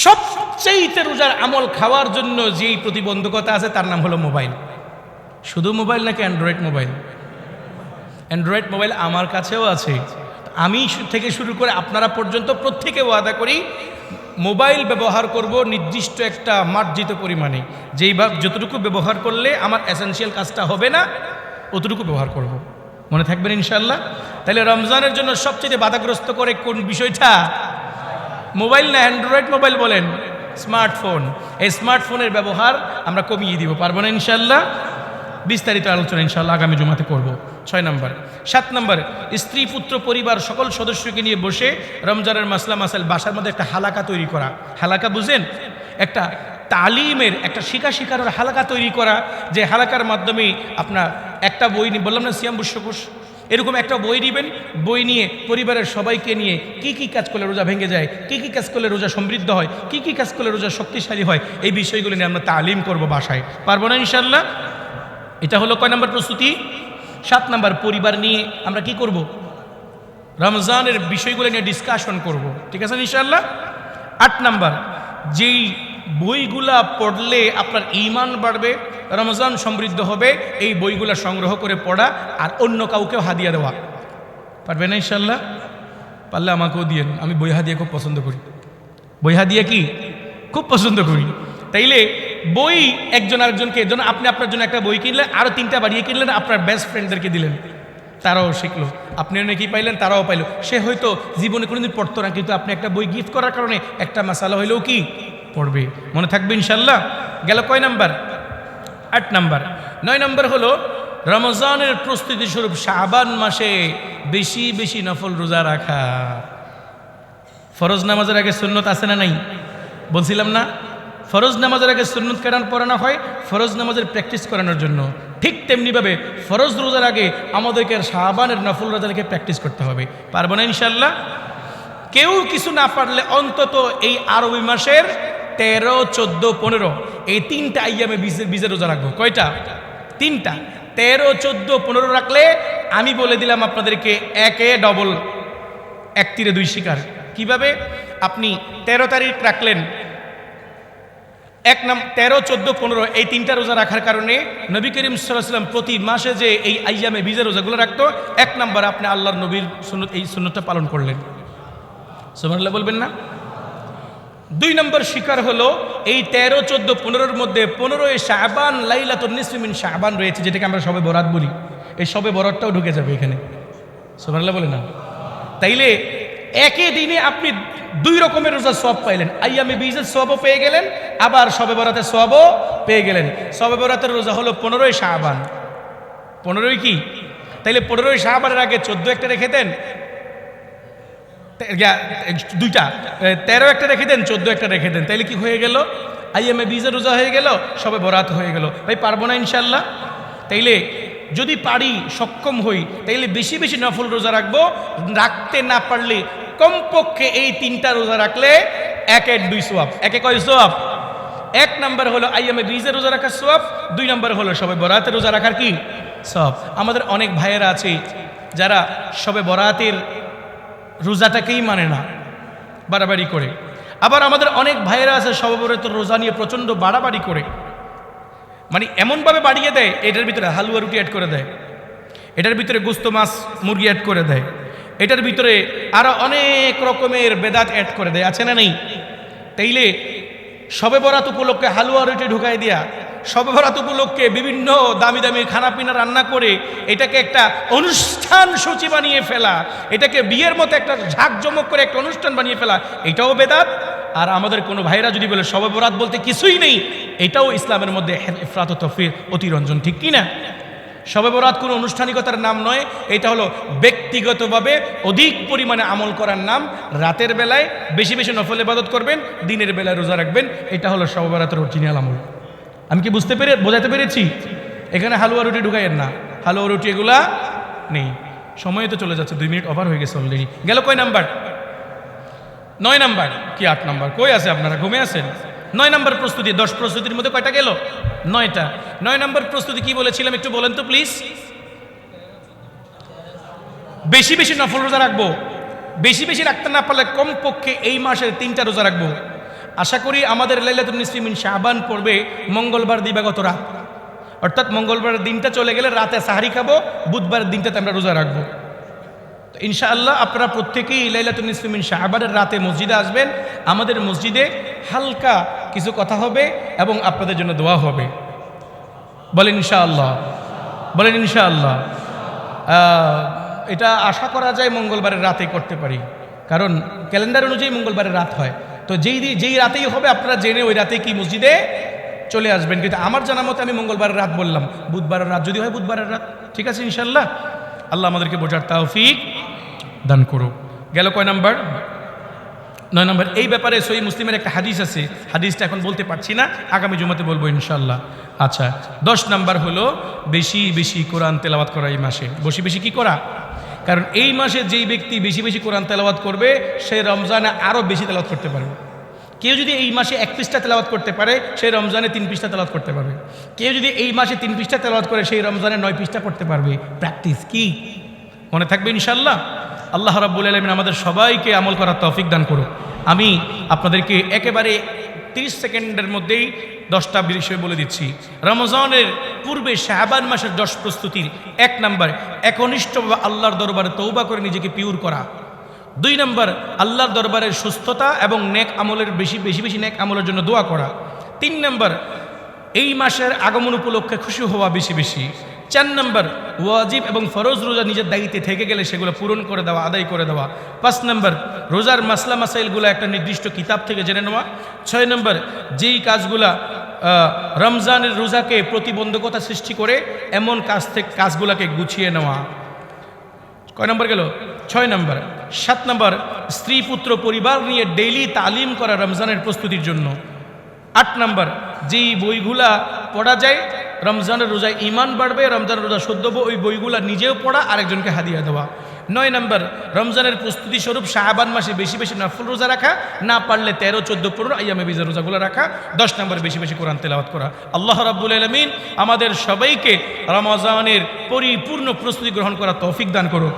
সবচেয়ে রোজার আমল খাওয়ার জন্য যেই প্রতিবন্ধকতা আছে তার নাম হলো মোবাইল। শুধু মোবাইল নাকি অ্যান্ড্রয়েড মোবাইল? অ্যান্ড্রয়েড মোবাইল আমার কাছেও আছে। আমি থেকে শুরু করে আপনারা পর্যন্ত প্রত্যেকে ওয়াদা করি মোবাইল ব্যবহার করব নির্দিষ্ট একটা মার্জিত পরিমাণে, যেইভাবে যতটুকু ব্যবহার করলে আমার এসেনশিয়াল কাজটা হবে না অতটুকু ব্যবহার করব। মনে থাকবেন ইনশাআল্লাহ? তাহলে রমজানের জন্য সবচেয়ে বাধাগ্রস্ত করে কোন বিষয়টা? মোবাইল না অ্যান্ড্রয়েড মোবাইল? বলেন স্মার্টফোন। এই স্মার্টফোনের ব্যবহার আমরা কমিয়ে দিব, পারবো না ইনশাআল্লাহ? বিস্তারিত আলোচনা ইনশাআল্লাহ আগামী জুমাতে করব। 6 নম্বর। 7 নম্বর, স্ত্রী পুত্র পরিবার সকল সদস্যকে নিয়ে বসে রমজানের মাসলা মাসাইল বাসার মধ্যে একটা হালাকা তৈরি করা। হালাকা বুঝেন? একটা তালিমের, একটা শিখানোর হালাকা তৈরি করা, যে হালাকার মাধ্যমে আপনার একটা বই বললাম না সিয়াম বুশ্যকোষ, এরকম একটা বই নেবেন, বই নিয়ে পরিবারের সবাইকে নিয়ে কি কি কাজ করলে রোজা ভেঙে যায়, কি কি কাজ করলে রোজা সমৃদ্ধ হয়, কি কি কাজ করলে রোজা শক্তিশালী হয়, এই বিষয়গুলো নিয়ে আমরা তালিম করব বাসায়। পারবো না ইনশাল্লাহ? এটা হলো কয় নম্বর প্রস্তুতি? 7 নম্বর, পরিবার নিয়ে আমরা কি করব? রমজানের বিষয়গুলো নিয়ে ডিসকাশন করব, ঠিক আছে ইনশাল্লাহ। 8 নম্বর, যেই বইগুলা পড়লে আপনার ঈমান বাড়বে, রমজান সমৃদ্ধ হবে, এই বইগুলা সংগ্রহ করে পড়া আর অন্য কাউকেও হাদিয়া দেওয়া। পারবে না ইনশাল্লাহ? পারলে আমাকেও দিয়েন, আমি বই হাদিয়া খুব পছন্দ করি। বই হাদিয়া কি খুব পছন্দ করি। তাইলে বই একজন আরেকজনকে, যেন আপনি আপনার জন্য একটা বই কিনলেন, আরও 3টা বাড়িয়ে কিনলেন, আপনার বেস্ট ফ্রেন্ডদেরকে দিলেন, তারাও শিখলো, আপনিও নাকি পাইলেন, তারাও পাইলো। সে হয়তো জীবনে কোনোদিন পড়তো না, কিন্তু আপনি একটা বই গিফট করার কারণে একটা মাসালা হইলেও কি পড়বে, মনে থাকবে ইনশাল্লাহ। গেল কয় নাম্বার? 8 নাম্বার। 9 নম্বর হলো রমজানের প্রস্তুতি স্বরূপ শাবান মাসে বেশি বেশি নফল রোজা রাখা। ফরজ নামাজের আগে সুন্নত আছে না নাই? বলছিলাম না, ফরজ নামাজের আগে সুন্নত কেন পড়ানো হয়? ফরজ নামাজের প্র্যাকটিস করানোর জন্য। ঠিক তেমনিভাবে ফরজ রোজার আগে আমাদেরকে শাবানের নফল রোজাকে প্র্যাকটিস করতে হবে। পারবো না ইনশাল্লাহ? কেউ কিছু না পারলে অন্তত এই আরবি মাসের 13, 14, 15 এই 3টা আইয়ামে বীজের রোজা রাখবো। কয়টা? 3টা। 13, 14, 15 রাখলে আমি বলে দিলাম আপনাদেরকে, একে ডবল, 1 তীরে 2 শিকার। কিভাবে? আপনি 13 তারিখ রাখলেন, 13, 14, 15 এই 3টা রোজা রাখার কারণে নবী করিম সাল্লাল্লাহু আলাইহি ওয়াসাল্লাম প্রতি মাসে যে এই আইয়ামে বীজের রোজাগুলো রাখতো, 1 নম্বর আপনি আল্লাহর নবীর সুন্নত, এই সুন্নতটা পালন করলেন। সুবহানাল্লাহ বলবেন না? 2 নম্বর শিকার হলো এই 13, 14, 15-র মধ্যে 15 শাবান, লাইলাতুন নিসফি মিন শাবান রয়েছে, যেটাকে আমরা শবে বরাত বলি। এই শবে বরাতটাও ঢুকে যাবে এখানে। সুবহানাল্লাহ বলে না? তাইলে একই দিনে আপনি 2 রকমের রোজার সওয়াব পাইলেন। আইয়ামে বীজের সওয়াবও পেয়ে গেলেন, আবার শবে বরাতের সওয়াবও পেয়ে গেলেন। শবে বরাতের রোজা হলো 15 শাবান। 15 কি? তাইলে 15 শাবানের আগে 14 একটা রেখে দেন, 2টা, 13 একটা রেখে দেন, 14 একটা রেখে দেন, তাইলে কি হয়ে গেল? আইয়ামে বীজের রোজা হয়ে গেল, শবে বরাত হয়ে গেল। ভাই পারবো না ইনশাল্লাহ? তাইলে যদি পারি, সক্ষম হই, তাইলে বেশি বেশি নফল রোজা রাখবো। রাখতে না পারলে কমপক্ষে এই 3টা রোজা রাখলে 1 2 সওয়াব। একে কয় সওয়াব? 1 নম্বর হলো আইয়ামে বীজের রোজা রাখার সওয়াব, 2 নম্বর হলো শবে বরাতের রোজা রাখার কি সওয়াব। আমাদের অনেক ভাইয়েরা আছে যারা শবে বরাতের রোজাটাকেই মানে না, বাড়াবাড়ি করে। আবার আমাদের অনেক ভাইয়েরা আছে শবে বরাতের রোজা নিয়ে প্রচণ্ড বাড়াবাড়ি করে, মানে এমনভাবে বাড়িয়ে দেয়, এটার ভিতরে হালুয়া রুটি অ্যাড করে দেয়, এটার ভিতরে গোস্ত মাছ মুরগি অ্যাড করে দেয়, এটার ভিতরে আরো অনেক রকমের বেদাত অ্যাড করে দেয়, আছে না নেই? তাইলে শবে বরাত উপলক্ষে হালুয়া রুটি ঢুকাই দিয়া, শবে বরাত উপলক্ষে বিভিন্ন দামি দামি খানাপিনা রান্না করে এটাকে একটা অনুষ্ঠান সূচি বানিয়ে ফেলা, এটাকে বিয়ের মতো একটা ঝাঁকজমক করে একটা অনুষ্ঠান বানিয়ে ফেলা, এটাও বেদাত। আর আমাদের কোনো ভাইরা যদি বলে শবে বরাত বলতে কিছুই নেই, এটাও ইসলামের মধ্যে ইফরাত ও তাফরিত, অতিরঞ্জন, ঠিক কি না? শবে বরাত কোনো আনুষ্ঠানিকতার নাম নয়, এটা হলো ব্যক্তিগতভাবে অধিক পরিমাণে আমল করার নাম। রাতের বেলায় বেশি বেশি নফল ইবাদত করবেন, দিনের বেলায় রোজা রাখবেন, এটা হলো শবে বরাতের অরিজিনাল আমল। আমি কি বোঝাতে পেরেছি? এখানে হালুয়া রুটি ঢুকাইয়েন না, হালুয়া রুটি এগুলা নেই। সময় তো চলে যাচ্ছে, 2 মিনিট ওভার হয়ে গেছে অলরেডি। গেল কয় নাম্বার? 9 নাম্বার কি 8 নাম্বার? কই আছে আপনারা, ঘুমে আছেন? 9 নাম্বার প্রস্তুতি। 10 প্রস্তুতির মধ্যে কয়টা গেল? 9টা। 9 নাম্বার প্রস্তুতি কি বলেছিলাম একটু বলেন তো প্লিজ। বেশি বেশি নফল রোজা রাখবো। বেশি বেশি রাখতে না পারলে কমপক্ষে এই মাসের 3টা রোজা রাখবো। আশা করি আমাদের লাইলাতুন নিসফি মিন শাবান পড়বে মঙ্গলবার দিবাগত রাত, অর্থাৎ মঙ্গলবারের দিনটা চলে গেলে রাতে সাহারি খাবো, বুধবারের দিনটাতে আমরা রোজা রাখবো। তো ইনশাআল্লাহ আপনারা প্রত্যেকেই লাইলাতুন নিসফি মিন শাবানের রাতে মসজিদে আসবেন। আমাদের মসজিদে হালকা কিছু কথা হবে এবং আপনাদের জন্য দোয়া হবে। বলেন ইনশাআল্লাহ, বলেন ইনশাআল্লাহ। এটা আশা করা যায় মঙ্গলবারের রাতে করতে পারি, কারণ ক্যালেন্ডার অনুযায়ী মঙ্গলবারের রাত হয়। তো যেই রাতেই হবে আপনারা জেনে ওই রাতে কি মসজিদে চলে আসবেন। কিন্তু আমার জানা মতে আমি মঙ্গলবারের রাত বললাম, বুধবারের রাত যদি হয় বুধবারের রাত, ঠিক আছে ইনশাআল্লাহ। আল্লাহ আমাদেরকে বোঝার তৌফিক দান করুক। গেল কয় নাম্বার? 9 নম্বর, এই ব্যাপারে সহিহ মুসলিমের একটা হাদিস আছে, হাদিসটা এখন বলতে পারছি না, আগামী জুমাতে বলবো ইনশাআল্লাহ। আচ্ছা, 10 নম্বর হলো বেশি বেশি কোরআন তেলাওয়াত করা এই মাসে। বেশি বেশি কি করা? কারণ এই মাসে যেই ব্যক্তি বেশি বেশি কোরআন তেলাওয়াত করবে সে রমজানে আরও বেশি তেলাওয়াত করতে পারবে। কেউ যদি এই মাসে 1 পৃষ্ঠা তেলাওয়াত করতে পারে সেই রমজানে 3 পৃষ্ঠা তেলাওয়াত করতে পারবে। কেউ যদি এই মাসে 3 পৃষ্ঠা তেলাওয়াত করে সেই রমজানে 9 পৃষ্ঠা করতে পারবে। প্র্যাকটিস কি মনে থাকবে ইনশাআল্লাহ। আল্লাহ রাব্বুল আলামিন আমাদের সবাইকে আমল করার তৌফিক দান করুন। আমি আপনাদেরকে একেবারে 30 সেকেন্ডের মধ্যেই 10টা বিষয় বলে দিচ্ছি। রমজানের পূর্বে শাবান মাসের 10 প্রস্তুতির 1 নম্বর, একনিষ্ঠভাবে আল্লাহর দরবারে তওবা করে নিজেকে পিওর করা। 2 নম্বর, আল্লাহর দরবারের সুস্থতা এবং নেক আমলের বেশি বেশি নেক আমলের জন্য দোয়া করা। 3 নম্বর, এই মাসের আগমন উপলক্ষে খুশি হওয়া বেশি বেশি। 4 নম্বর, ওয়াজিব এবং ফরজ রোজা নিজের দায়িত্বে থেকে গেলে সেগুলো পূরণ করে দেওয়া, আদায় করে দেওয়া। 5 নম্বর, রোজার মাসলা মাসাইলগুলো একটা নির্দিষ্ট কিতাব থেকে জেনে নেওয়া। 6 নম্বর, যেই কাজগুলা রমজানের রোজাকে প্রতিবন্ধকতা সৃষ্টি করে এমন কাজগুলোকে গুছিয়ে নেওয়া। কয় নম্বর গেল? 6 নম্বর। 7 নম্বর, স্ত্রী পুত্র পরিবার নিয়ে ডেইলি তালিম করা রমজানের প্রস্তুতির জন্য। 8 নম্বর, যেই বইগুলা পড়া যায় রমজানের রোজায় ঈমান বাড়বে, রমজানের রোজা শুদ্ধ হবে, ওই বইগুলা নিজেও পড়া আরেকজনকে হাদিয়া দেওয়া। 9 নম্বর, রমজানের প্রস্তুতি স্বরূপ শাবান মাসে বেশি বেশি নফল রোজা রাখা, না পারলে 13, 14, 15 আইয়ামে বিজের রোজাগুলো রাখা। 10 নম্বর, বেশি বেশি কোরআন তেলাওয়াত করা। আল্লাহ রাব্বুল আলামিন আমাদের সবাইকে রমজানের পরিপূর্ণ প্রস্তুতি গ্রহণ করার তৌফিক দান করুন।